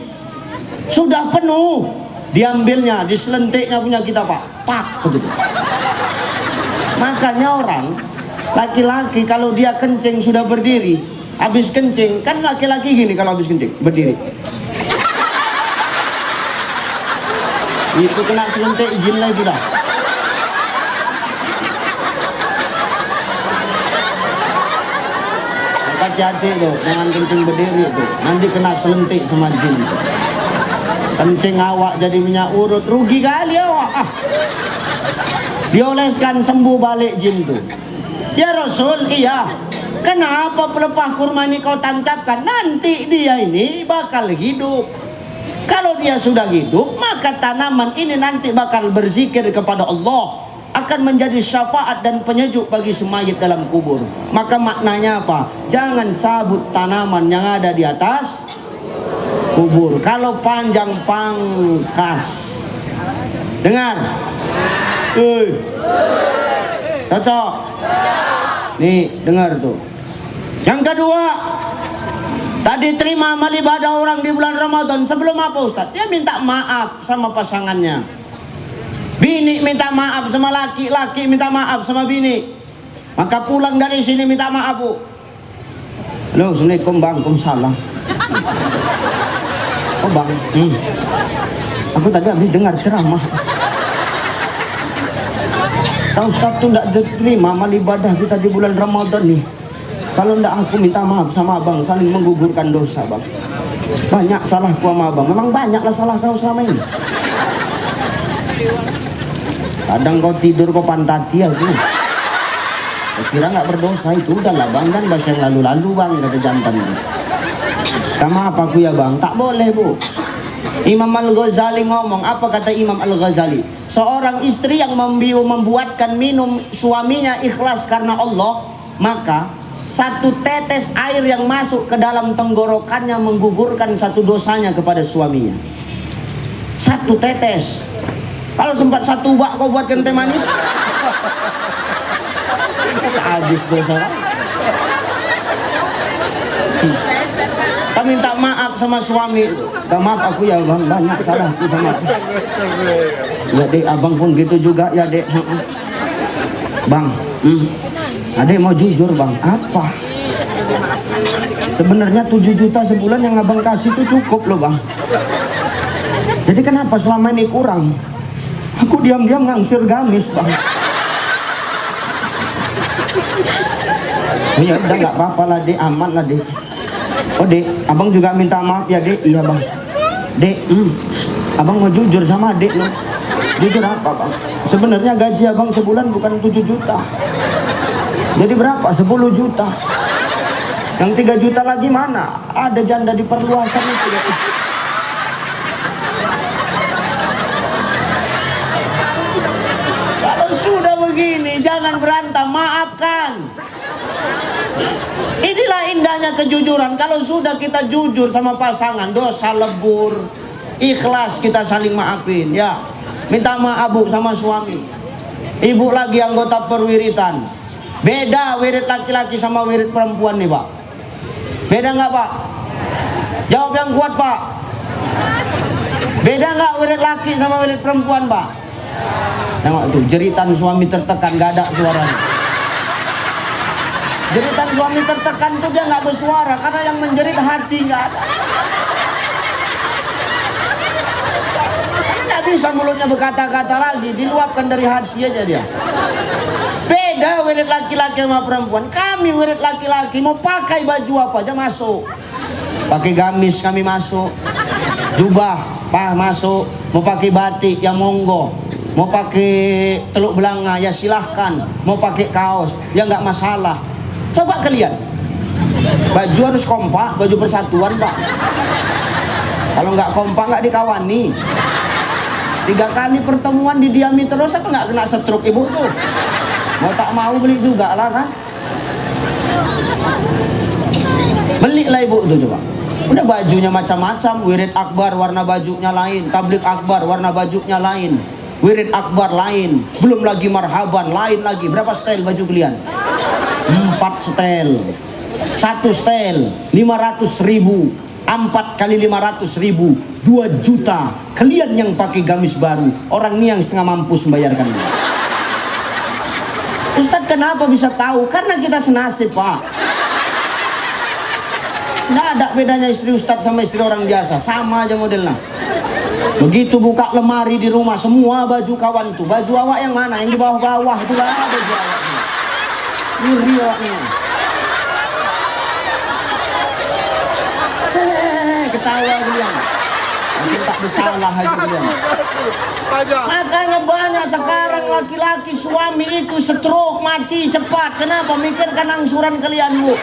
Sudah penuh, diambilnya, diselentiknya punya kita Pak. Pak, begitu. Makanya orang laki-laki kalau dia kencing sudah berdiri, habis kencing, kan laki-laki gini kalau habis kencing, berdiri. Itu kena selentik jin lah itu dah. Hati-hati tuh, jangan kencing berdiri tuh, nanti kena selentik sama jin. Kencing awak jadi minyak urut, rugi kali awak. Dioleskan sembuh balik jin tuh. Ya Rasul, iya. Kenapa pelepah kurma ini kau tancapkan? Nanti dia ini bakal hidup. Kalau dia sudah hidup, maka tanaman ini nanti bakal berzikir kepada Allah, akan menjadi syafaat dan penyejuk bagi semayit dalam kubur. Maka maknanya apa? Jangan cabut tanaman yang ada di atas kubur. Kalau panjang pangkas. Dengar. Cocok. Nih, dengar tuh. Yang kedua, tadi terima amal ibadah orang di bulan Ramadan. Sebelum apa Ustaz? Dia minta maaf sama pasangannya. Bini minta maaf sama laki, laki minta maaf sama bini, maka pulang dari sini minta maaf, Bu. Halo, Assalamualaikum Bang, Waalaikumsalam. Oh Bang, aku tadi habis dengar ceramah. Tahu Ustaz tuh tidak diterima amal ibadah kita di bulan Ramadan nih. Kalau tidak aku minta maaf sama abang, saling menggugurkan dosa bang. Banyak salahku sama abang, memang banyaklah salah kau selama ini. Kadang kau tidur kau pantati aku. Saya kira nggak berdosa itu, udahlah bang, dan bahasa yang lalu-lalu bang, kata jantan itu. Sama apa aku ya bang? Tak boleh bu. Imam Al-Ghazali ngomong, apa kata Imam Al-Ghazali? Seorang istri yang membuatkan minum suaminya ikhlas karena Allah, maka satu tetes air yang masuk ke dalam tenggorokannya menggugurkan satu dosanya kepada suaminya. Satu tetes. Kalau sempat satu bak kau buatkan teh manis, habis dosa. Kau minta maaf sama suami. Maaf aku ya bang, banyak salahku sama aku. Ya dek, abang pun gitu juga ya dek. Bang, adek mau jujur bang, apa? Sebenarnya 7 juta sebulan yang abang kasih itu cukup loh bang. Jadi kenapa selama ini kurang? Aku diam-diam ngangsir gamis bang. Oh ya udah nggak apa-apa lah dek, aman lah dek. Oh dek, abang juga minta maaf ya dek. Iya bang. Dek, abang mau jujur sama dek loh. Jujur apa bang? Sebenarnya gaji abang sebulan bukan 7 juta. Jadi berapa? 10 juta. Yang 3 juta lagi mana? Ada janda di perluasan itu ya. Kalau sudah begini jangan berantem, maafkan. Inilah indahnya kejujuran. Kalau sudah kita jujur sama pasangan, dosa lebur, ikhlas kita saling maafin ya. Minta maaf bu sama suami. Ibu lagi anggota perwiritan. Beda wirid laki-laki sama wirid perempuan nih pak. Beda nggak pak? Jawab yang kuat pak. Beda nggak wirid laki sama wirid perempuan pak? Tengok tuh, jeritan suami tertekan gak ada suaranya. Jeritan suami tertekan tuh dia nggak bersuara karena yang menjerit hati nggak ada. Nggak bisa mulutnya berkata-kata lagi, diluapkan dari hati aja dia. Beda wirid laki-laki sama perempuan. Kami wirid laki-laki mau pakai baju apa aja masuk. Pakai gamis kami masuk, jubah masuk, mau pakai batik ya monggo, mau pakai teluk belanga ya silahkan, mau pakai kaos ya nggak masalah. Coba kalian, baju harus kompak, baju persatuan pak. Kalau nggak kompak nggak dikawani. 3 kali pertemuan didiami terus apa nggak kena stroke ibu tuh? Mau tak mau beli juga lah kan? Belilah ibu tuh coba. Udah bajunya macam-macam, wirid akbar warna bajunya lain, tablik akbar warna bajunya lain, wirid akbar lain, belum lagi marhaban lain lagi. Berapa setel baju kalian? 4 setel. 1 setel 500.000, 4 kali 500.000, 2 juta. Kalian yang pakai gamis baru, orang ini yang setengah mampus membayarkannya. Ustadz kenapa bisa tahu? Karena kita senasib pak. Nggak ada bedanya istri Ustadz sama istri orang biasa, sama aja modelnya. Begitu buka lemari di rumah, semua baju kawan tuh. Baju awak yang mana? Yang di bawah-bawah itu lah baju awak. Ngeri awaknya. Ketawa kalian. Mungkin tak bersalah aja kalian. Makanya banyak sekarang laki-laki suami itu stroke, mati cepat. Kenapa? Mikirkan angsuran kalian bu.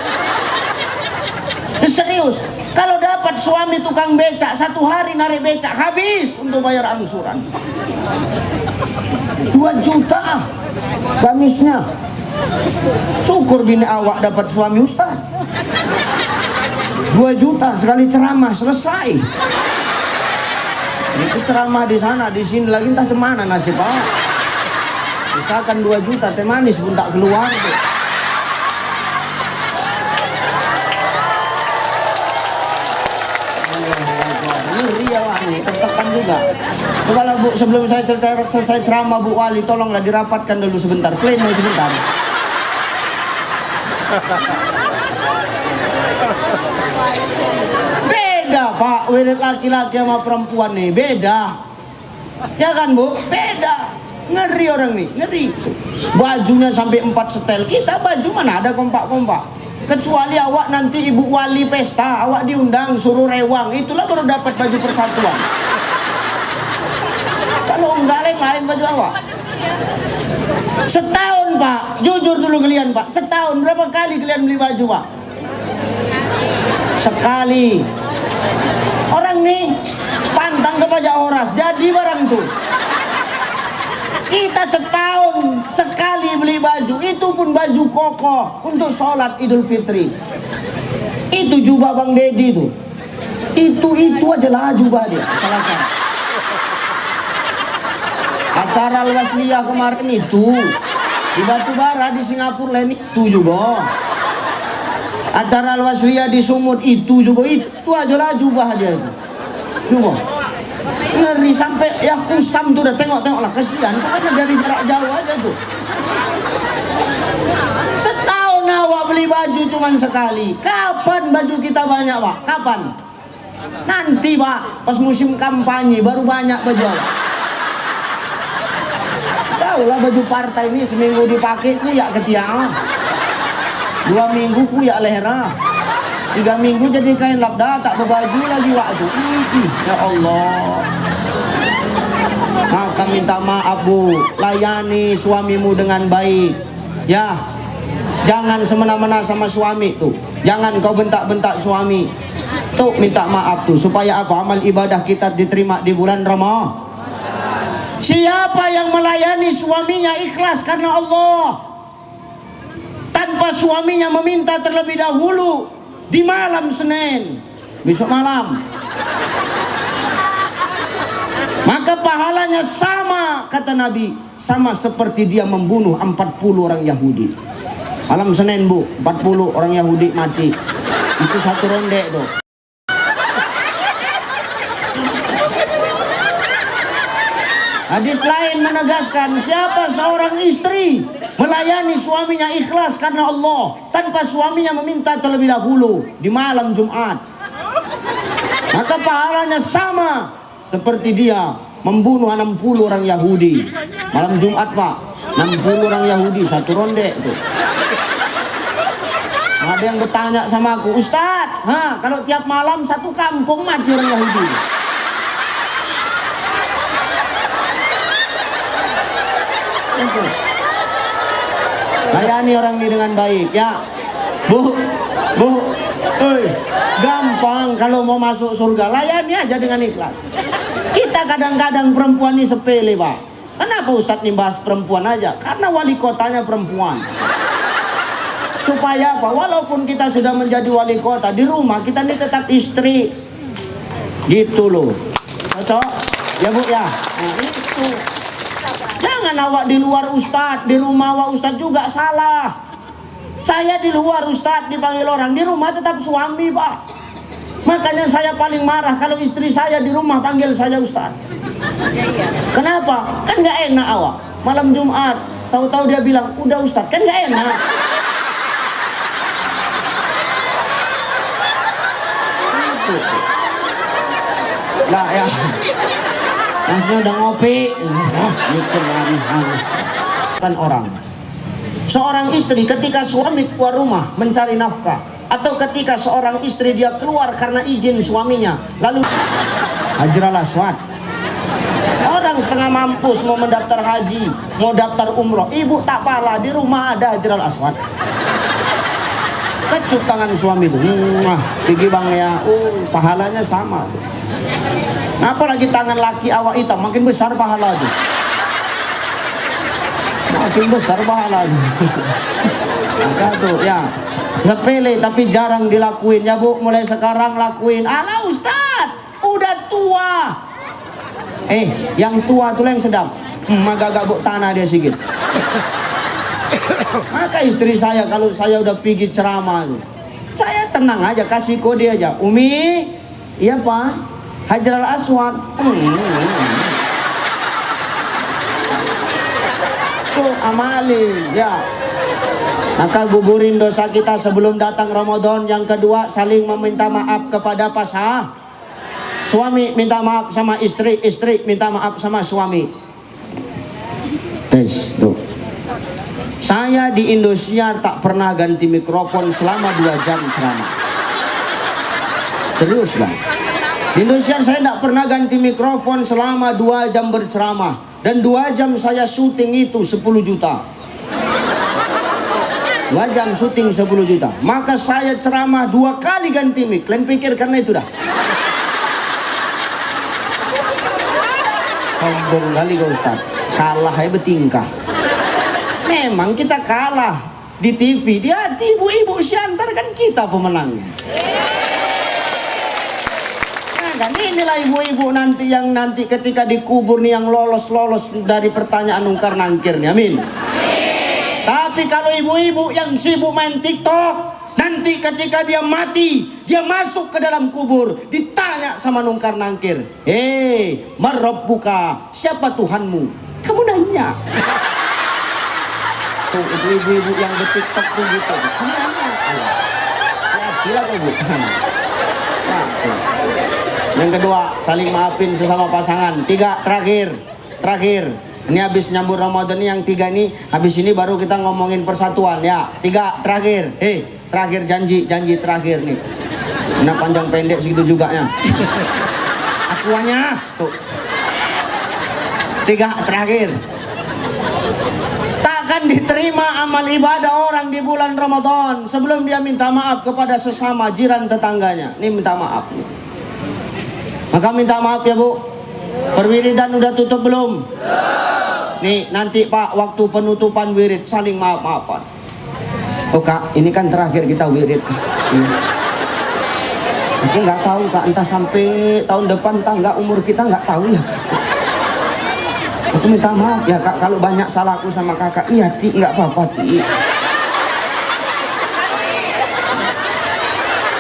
Serius, kalau dapat suami tukang becak, 1 hari narik becak habis untuk bayar angsuran. 2 juta gamisnya. Syukur bini awak dapat suami ustaz. 2 juta sekali ceramah selesai. Itu ceramah di sana, di sini lagi entah semana nasib awak. Misalkan 2 juta teh manis pun tak keluar tuh. Tertekan juga enggak. Kalau Bu, sebelum saya selesai ceramah Bu Wali, tolonglah dirapatkan dulu sebentar, pleno sebentar. Beda Pak, wirid laki-laki sama perempuan nih, beda. Ya kan Bu, beda. Ngeri orang nih, ngeri. Bajunya sampai 4 setel, kita baju mana ada kompak-kompak. Kecuali awak nanti ibu wali pesta, awak diundang suruh rewang, itulah baru dapat baju persatuan. Kalau enggak lain baju awak. Setahun Pak, jujur dulu kalian Pak, setahun berapa kali kalian beli baju Pak? Sekali. Orang nih pantang ke pajak horas, jadi barang tuh. Kita setahun sekali beli baju, itu pun baju koko untuk sholat Idul Fitri. Itu jubah Bang Dedi tuh. Itu aja lah jubah dia. Salah cara. Acara Al-Wasliyah kemarin itu di Batubara di Singapura lain itu juga. Acara Al-Wasliyah di Sumut itu juga, itu aja lah jubah dia itu. Coba. Ngeri sampai ya kusam tuh udah tengok-tengok lah, kasihan tuh kan dari jarak jauh aja tuh. Setahun awak beli baju cuman sekali. Kapan baju kita banyak Pak? Kapan? Nanti Pak, pas musim kampanye baru banyak baju awak. Tahu lah baju partai ini seminggu dipakai kuyak ketiak, 2 minggu kuyak lehera, 3 minggu jadi kain labda, tak berbaju lagi waktu. Ya Allah. Maka minta maaf Bu, layani suamimu dengan baik. Ya, jangan semena-mena sama suami tuh. Jangan kau bentak-bentak suami. Tuh minta maaf tuh supaya apa? Amal ibadah kita diterima di bulan Ramadan. Siapa yang melayani suaminya ikhlas karena Allah, tanpa suaminya meminta terlebih dahulu di malam Senin, besok malam, maka pahalanya sama, kata Nabi, sama seperti dia membunuh 40 orang Yahudi. Malam Senin Bu, 40 orang Yahudi mati. Itu 1 ronde tuh. Hadis lain menegaskan, siapa seorang istri melayani suaminya ikhlas karena Allah tanpa suaminya meminta terlebih dahulu di malam Jumat, maka pahalanya sama seperti dia membunuh 60 orang Yahudi. Malam Jumat Pak, 60 orang Yahudi 1 ronde itu. Ada yang bertanya sama aku, Ustadz, kalau tiap malam 1 kampung mati orang Yahudi. Layani orang ini dengan baik ya Bu, gampang kalau mau masuk surga, layani aja dengan ikhlas. Kita kadang-kadang perempuan ini sepele Pak. Kenapa Ustadz nih bahas perempuan aja? Karena wali kotanya perempuan. Supaya apa? Walaupun kita sudah menjadi wali kota, di rumah kita ini tetap istri. Gitu loh. Cocok? Ya Bu ya. Nah itu. Jangan awak di luar Ustadz, di rumah awak Ustadz juga salah. Saya di luar Ustadz dipanggil orang, di rumah tetap suami Pak. Makanya saya paling marah kalau istri saya di rumah panggil saya Ustadz. Kenapa? Kan gak enak awak. Malam Jumat, tahu-tahu dia bilang, udah Ustadz, kan gak enak. Nah ya, langsung udah ngopi, mikir kan orang. Seorang istri ketika suami keluar rumah mencari nafkah, atau ketika seorang istri dia keluar karena izin suaminya, lalu Hajar al-Aswad. Orang setengah mampus mau mendaftar haji, mau daftar umroh, ibu tak pala di rumah ada Hajar al-Aswad. Kecup tangan suami itu, pergi bang ya, pahalanya sama. Apalagi tangan laki awak hitam, makin besar pahala itu. Makin besar pahala itu. Maka tuh ya, sepele tapi jarang dilakuin ya Bu, mulai sekarang lakuin. Alah Ustadz, udah tua. Yang tua tuh yang sedap. Agak-agak buk tanah dia sedikit. Maka istri saya kalau saya udah pergi ceramah tuh, saya tenang aja, kasih kode aja. Umi, iya Pak, Hajar al-Aswad. Tuh amalin ya. Maka gugurin dosa kita sebelum datang Ramadan. Yang kedua, saling meminta maaf kepada pasangan. Suami minta maaf sama istri, istri minta maaf sama suami. Tes, tuh. Saya di Indosiar tak pernah ganti mikrofon selama 2 jam ceramah. Serius bang. Di Indosiar saya tak pernah ganti mikrofon selama 2 jam berceramah. Dan 2 jam saya syuting itu 10 juta. 2 jam syuting 10 juta. Maka saya ceramah 2 kali ganti mic. Kalian pikir karena itu dah. Sombong kali kau Ustaz. Kalah ya bertingkah. Memang kita kalah di TV. Di hati ibu-ibu Siantar kan kita pemenangnya. Nah kan inilah ibu-ibu nanti yang nanti ketika dikubur nih yang lolos-lolos dari pertanyaan nungkar nangkir nih. Amin. Tapi kalau ibu-ibu yang sibuk main TikTok, nanti ketika dia mati, dia masuk ke dalam kubur, ditanya sama nungkar nangkir, marabbuka, siapa Tuhanmu? Kamu nanya. Tuh ibu-ibu yang di TikTok tuh gitu. Kamu nanya. Ya, silakan Bu. Yang kedua, saling maafin sesama pasangan. 3, terakhir. Ini habis nyambut Ramadan nih yang 3 ini, habis ini baru kita ngomongin persatuan ya. 3, terakhir. Terakhir janji terakhir nih. Nah panjang pendek segitu juga ya. Akuannya tuh. 3, terakhir. Takkan diterima amal ibadah orang di bulan Ramadan sebelum dia minta maaf kepada sesama jiran tetangganya. Ini minta maaf nih. Maka minta maaf ya Bu. Perwiridan udah tutup belum? Nih nanti Pak waktu penutupan wirid saling maaf-maafan. Oh Kak, ini kan terakhir kita wirid. Aku nggak tahu Kak, entah sampai tahun depan, entah nggak umur kita nggak tahu ya. Aku minta maaf ya Kak, kalau banyak salahku sama Kakak. Iya Ti, nggak apa-apa Ti.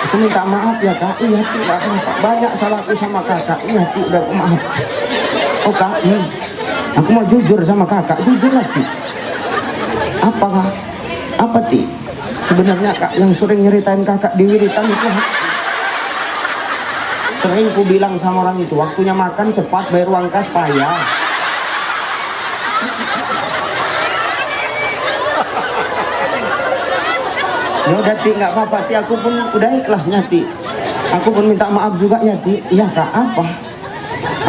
Aku minta maaf ya Kak, iya Ti, nggak apa-apa. Banyak salahku sama Kakak. Iya Ti, udah maaf. Oh Kak, aku mau jujur sama Kakak, jujur lah Ti. Apa Kak? Apa Ti? Sebenarnya Kak yang sering nyeritain Kakak di wiritan itu sering ku bilang sama orang itu, waktunya makan cepat, bayar uang kas payah. Ya udah Ti, nggak apa-apa Ti, aku pun udah ikhlasnya Ti. Aku pun minta maaf juga ya Ti. Iya Kak, apa?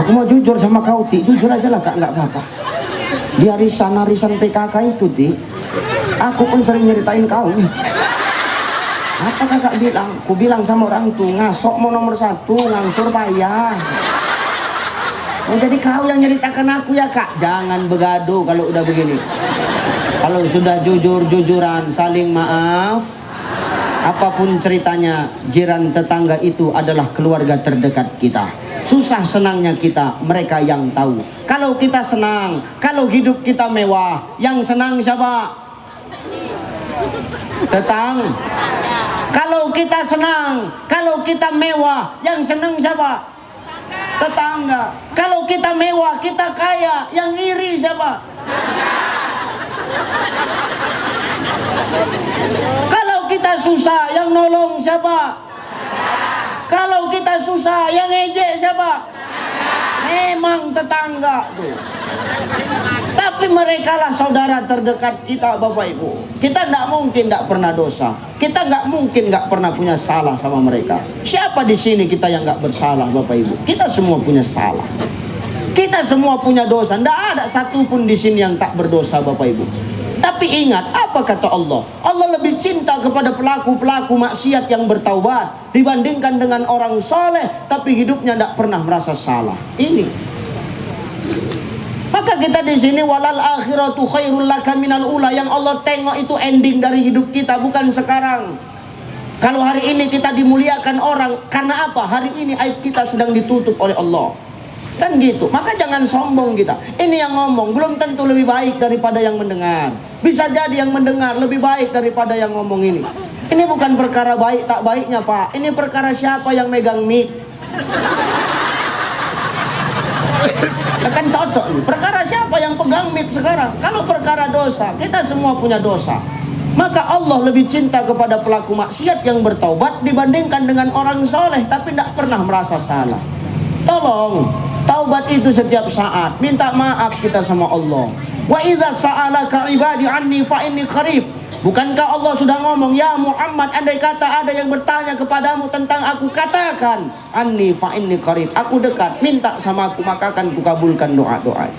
Aku mau jujur sama kau Ti, jujur aja lah Kak, nggak apa-apa. Di arisan PKK itu Ti, aku pun sering nyeritain kau nih. Apa Kakak bilang? Ku bilang sama orang tuh, ngasok mau nomor 1, ngangsur payah. Oh jadi kau yang nyeritakan aku ya Kak? Jangan begaduh kalau udah begini. Kalau sudah jujur-jujuran, saling maaf, apapun ceritanya, jiran tetangga itu adalah keluarga terdekat kita. Susah senangnya kita, mereka yang tahu. Kalau kita senang, kalau hidup kita mewah, yang senang siapa? Kalau kita senang, kalau kita mewah, yang senang siapa? Tetangga. Kalau kita mewah, kita kaya, yang iri siapa? Kalau kita susah, yang nolong siapa? Kalau kita susah, yang ejek siapa? Memang tetangga tuh. Tapi mereka lah saudara terdekat kita Bapak Ibu. Kita tidak mungkin tidak pernah dosa. Kita nggak mungkin nggak pernah punya salah sama mereka. Siapa di sini kita yang nggak bersalah Bapak Ibu? Kita semua punya salah. Kita semua punya dosa. Tidak ada satupun di sini yang tak berdosa Bapak Ibu. Tapi ingat apa kata Allah? Allah lebih cinta kepada pelaku-pelaku maksiat yang bertaubat dibandingkan dengan orang soleh tapi hidupnya tidak pernah merasa salah. Ini. Maka kita di sini walal akhiratu khairul laka minal ula, yang Allah tengok itu ending dari hidup kita, bukan sekarang. Kalau hari ini kita dimuliakan orang, karena apa? Hari ini aib kita sedang ditutup oleh Allah. Kan gitu. Maka jangan sombong kita. Ini yang ngomong belum tentu lebih baik daripada yang mendengar. Bisa jadi yang mendengar lebih baik daripada yang ngomong ini. Ini bukan perkara baik tak baiknya Pak. Ini perkara siapa yang megang mic. Kan cocok nih. Perkara siapa yang pegang mic sekarang? Kalau perkara dosa, kita semua punya dosa. Maka Allah lebih cinta kepada pelaku maksiat yang bertaubat dibandingkan dengan orang soleh tapi tidak pernah merasa salah. Tolong, taubat itu setiap saat. Minta maaf kita sama Allah. Wa idza sa'alaka ibadi anni fa inni qarib. Bukankah Allah sudah ngomong, ya Muhammad, andai kata ada yang bertanya kepadamu tentang aku, katakan anni fa inni qarib, aku dekat, minta sama aku maka akan kukabulkan doa-doa.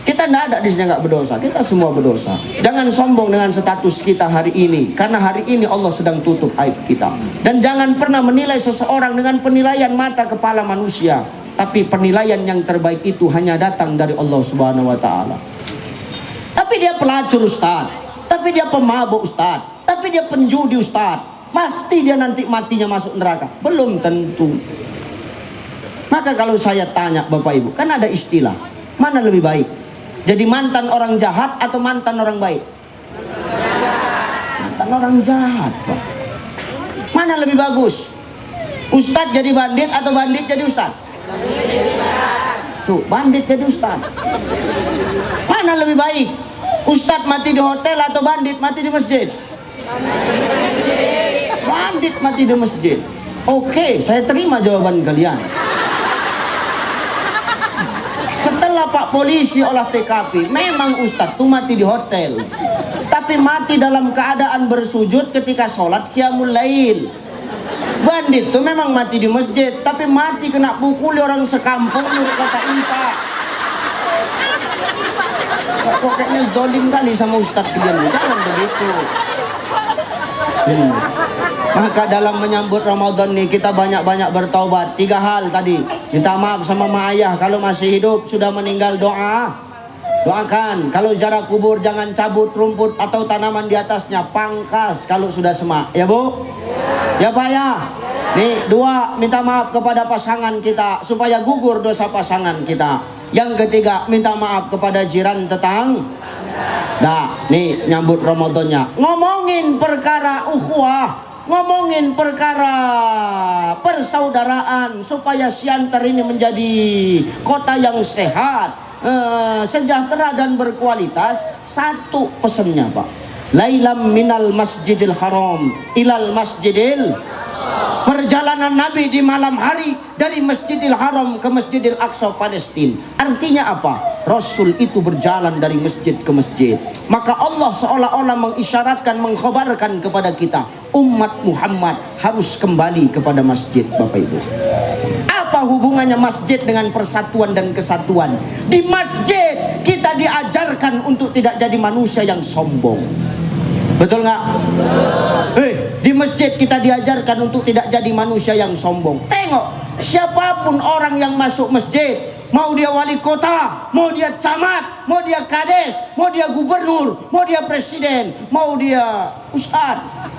Kita tidak ada di sini nggak berdosa, kita semua berdosa. Jangan sombong dengan status kita hari ini, karena hari ini Allah sedang tutup aib kita. Dan jangan pernah menilai seseorang dengan penilaian mata kepala manusia, tapi penilaian yang terbaik itu hanya datang dari Allah Subhanahu wa Ta'ala. Tapi dia pelacur Ustaz, tapi dia pemabuk Ustaz, tapi dia penjudi Ustaz, pasti dia nanti matinya masuk neraka? Belum tentu. Maka kalau saya tanya Bapak Ibu, kan ada istilah, mana lebih baik? Jadi mantan orang jahat atau mantan orang baik? Mantan orang jahat, Pak. Mana lebih bagus? Ustadz jadi bandit atau bandit jadi ustadz? Tuh, bandit jadi ustadz. Mana lebih baik? Ustadz mati di hotel atau bandit mati di masjid? Bandit mati di masjid. Oke, saya terima jawaban kalian. Setelah Pak polisi olah TKP, memang Ustadz tuh mati di hotel, tapi mati dalam keadaan bersujud ketika sholat qiyamul lail. Bandit tuh memang mati di masjid, tapi mati kena pukuli orang sekampung menurut kata Impa. Kok kayaknya zolim kali sama Ustadz kalian, jangan begitu. Maka dalam menyambut Ramadan nih kita banyak-banyak bertaubat. 3 hal tadi. Minta maaf sama mak ayah kalau masih hidup, sudah meninggal doa. Doakan. Kalau ziarah kubur jangan cabut rumput atau tanaman di atasnya, pangkas kalau sudah semak. Ya Bu? Ya Pak ya? Nih 2, minta maaf kepada pasangan kita supaya gugur dosa pasangan kita. Yang ketiga, minta maaf kepada jiran tetangga. Nah, nih nyambut Ramadannya. Ngomongin perkara ukhuwah, ngomongin perkara persaudaraan supaya Siantar ini menjadi kota yang sehat, sejahtera dan berkualitas. Satu pesannya Pak, lailam minal masjidil haram ilal masjidil. Perjalanan Nabi di malam hari dari Masjidil Haram ke Masjidil Aqsa Palestina. Artinya apa? Rasul itu berjalan dari masjid ke masjid. Maka Allah seolah-olah mengisyaratkan, mengkhabarkan kepada kita, umat Muhammad harus kembali kepada masjid. Bapak Ibu, apa hubungannya masjid dengan persatuan dan kesatuan? Di masjid kita diajarkan untuk tidak jadi manusia yang sombong. Betul nggak? Di masjid kita diajarkan untuk tidak jadi manusia yang sombong. Tengok, siapapun orang yang masuk masjid, mau dia wali kota, mau dia camat, mau dia kades, mau dia gubernur, mau dia presiden, mau dia ustadz,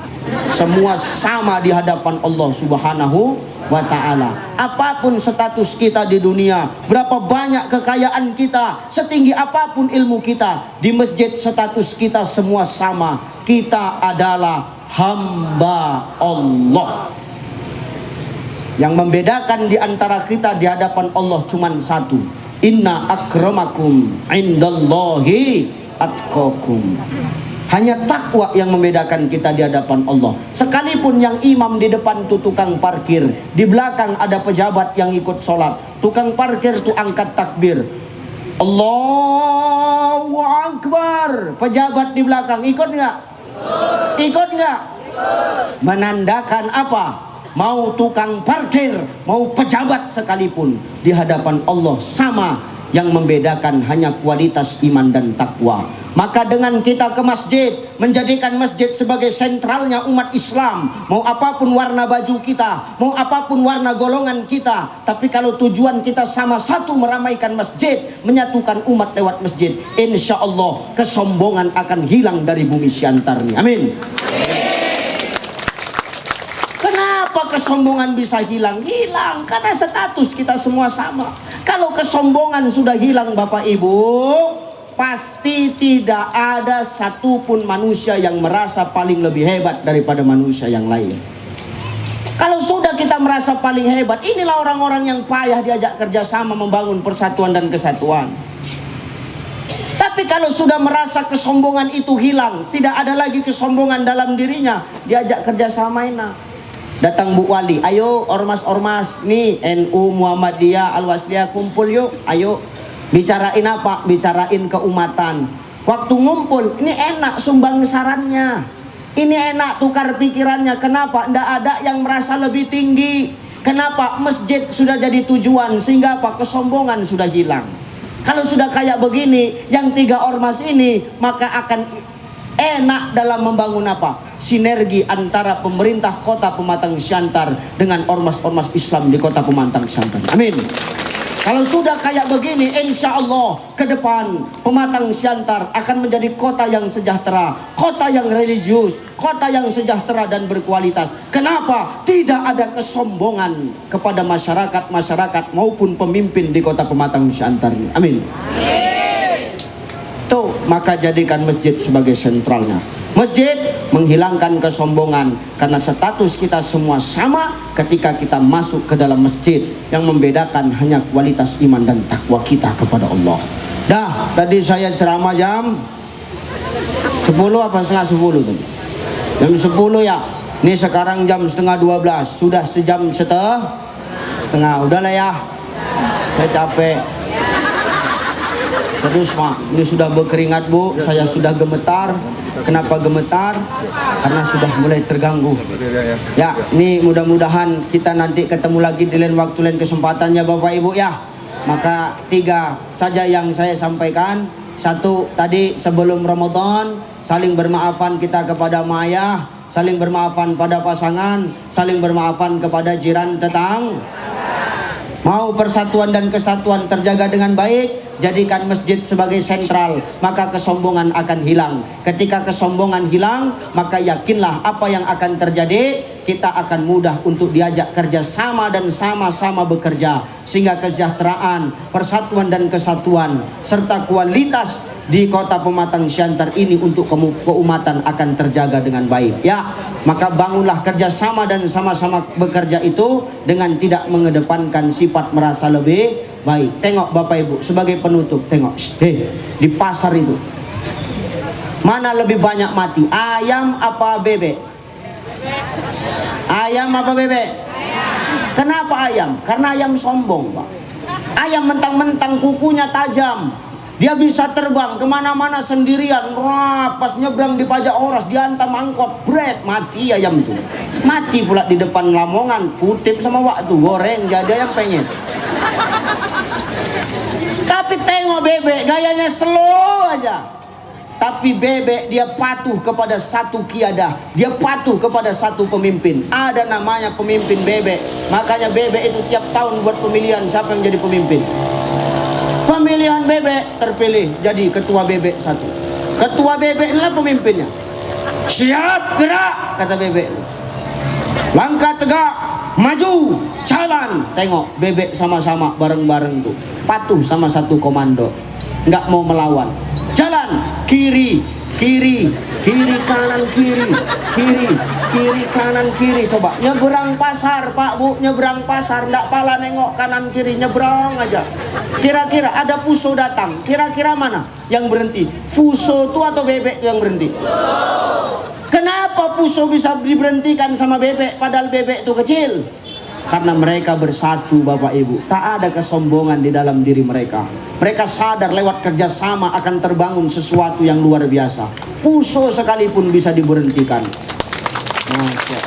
semua sama di hadapan Allah Subhanahu wa Ta'ala. Apapun status kita di dunia, berapa banyak kekayaan kita, setinggi apapun ilmu kita, di masjid status kita semua sama. Kita adalah hamba Allah. Yang membedakan di antara kita di hadapan Allah cuma satu. Inna akramakum indallahi atqakum. Hanya takwa yang membedakan kita di hadapan Allah. Sekalipun yang imam di depan itu tukang parkir, di belakang ada pejabat yang ikut sholat. Tukang parkir itu angkat takbir, Allahu Akbar. Pejabat di belakang ikut nggak? Ikut nggak? Menandakan apa? Mau tukang parkir, mau pejabat sekalipun, di hadapan Allah sama. Yang membedakan hanya kualitas iman dan takwa. Maka dengan kita ke masjid, menjadikan masjid sebagai sentralnya umat Islam, mau apapun warna baju kita, mau apapun warna golongan kita, tapi kalau tujuan kita sama satu, meramaikan masjid, menyatukan umat lewat masjid, insya Allah kesombongan akan hilang dari bumi Siantar ini. Amin. Kenapa kesombongan bisa hilang? Hilang karena status kita semua sama. Kalau kesombongan sudah hilang Bapak Ibu, pasti tidak ada satupun manusia yang merasa paling lebih hebat daripada manusia yang lain. Kalau sudah kita merasa paling hebat, inilah orang-orang yang payah diajak kerjasama membangun persatuan dan kesatuan. Tapi kalau sudah merasa kesombongan itu hilang, tidak ada lagi kesombongan dalam dirinya, diajak kerjasama enak. Datang Bu Wali, ayo ormas-ormas, nih NU, Muhammadiyah, Al-Wasliyah kumpul yuk, ayo. Bicarain apa? Bicarain keumatan. Waktu ngumpul, ini enak sumbang sarannya. Ini enak tukar pikirannya. Kenapa? Tidak ada yang merasa lebih tinggi. Kenapa? Masjid sudah jadi tujuan. Sehingga apa? Kesombongan sudah hilang. Kalau sudah kayak begini, yang 3 ormas ini, maka akan enak dalam membangun apa? Sinergi antara pemerintah kota Pematang Siantar dengan ormas-ormas Islam di kota Pematang Siantar. Amin. Kalau sudah kayak begini, insya Allah ke depan Pematang Siantar akan menjadi kota yang sejahtera, kota yang religius, kota yang sejahtera dan berkualitas. Kenapa? Tidak ada kesombongan kepada masyarakat maupun pemimpin di kota Pematang Siantar ini. Amin. Tuh, maka jadikan masjid sebagai sentralnya. Masjid menghilangkan kesombongan, karena status kita semua sama ketika kita masuk ke dalam masjid. Yang membedakan hanya kualitas iman dan takwa kita kepada Allah. Dah, tadi saya ceramah jam 10 apa setengah 10 tadi? Jam 10 ya. Ini sekarang jam setengah 12. Sudah sejam setengah. Udahlah ya. Saya capek. Terus Mak, ini sudah berkeringat Bu, saya sudah gemetar. Kenapa gemetar? Karena sudah mulai terganggu. Ya, ini mudah-mudahan kita nanti ketemu lagi di lain waktu, lain kesempatannya Bapak Ibu ya. Maka 3 saja yang saya sampaikan. 1, tadi sebelum Ramadan, saling bermaafan kita kepada Maya, saling bermaafan pada pasangan, saling bermaafan kepada jiran tetangga. Mau persatuan dan kesatuan terjaga dengan baik, jadikan masjid sebagai sentral, maka kesombongan akan hilang. Ketika kesombongan hilang, maka yakinlah apa yang akan terjadi, kita akan mudah untuk diajak kerjasama dan sama-sama bekerja, sehingga kesejahteraan, persatuan dan kesatuan serta kualitas di kota Pematang Siantar ini untuk keumatan akan terjaga dengan baik ya. Maka bangunlah kerjasama dan sama-sama bekerja itu dengan tidak mengedepankan sifat merasa lebih baik. Tengok Bapak Ibu, sebagai penutup, tengok di pasar itu mana lebih banyak mati, ayam apa bebek? Ayam apa bebek? Kenapa ayam? Karena ayam sombong Pak. Ayam mentang-mentang kukunya tajam, dia bisa terbang kemana-mana sendirian. Wah, pas nyebrang di pajak oras, diantam angkot, bread, mati ayam tuh. Mati pula di depan Lamongan, kutip sama waktu, goreng, jadi ayam penyet. Tapi tengok bebek, gayanya slow aja. Tapi bebek dia patuh kepada satu kiadah, dia patuh kepada satu pemimpin. Ada namanya pemimpin bebek. Makanya bebek itu tiap tahun buat pemilihan siapa yang jadi pemimpin. Pemilihan bebek terpilih jadi ketua bebek 1. Ketua bebek inilah pemimpinnya. Siap gerak, kata bebek. Langkah tegak, maju, jalan. Tengok bebek sama-sama bareng-bareng tuh, patuh sama satu komando, nggak mau melawan. Jalan kiri, kiri, kiri kanan kiri, kiri, kiri kanan kiri. Coba nyebrang pasar Pak Bu, nyebrang pasar, ndak pala nengok kanan kiri, nyebrang aja. Kira-kira ada Fuso datang, kira-kira mana yang berhenti? Fuso tuh atau bebek tuh yang berhenti? Kenapa Fuso bisa diberhentikan sama bebek padahal bebek itu kecil? Karena mereka bersatu Bapak Ibu. Tak ada kesombongan di dalam diri mereka. Mereka sadar lewat kerjasama akan terbangun sesuatu yang luar biasa. Fuso sekalipun bisa diberhentikan. Masya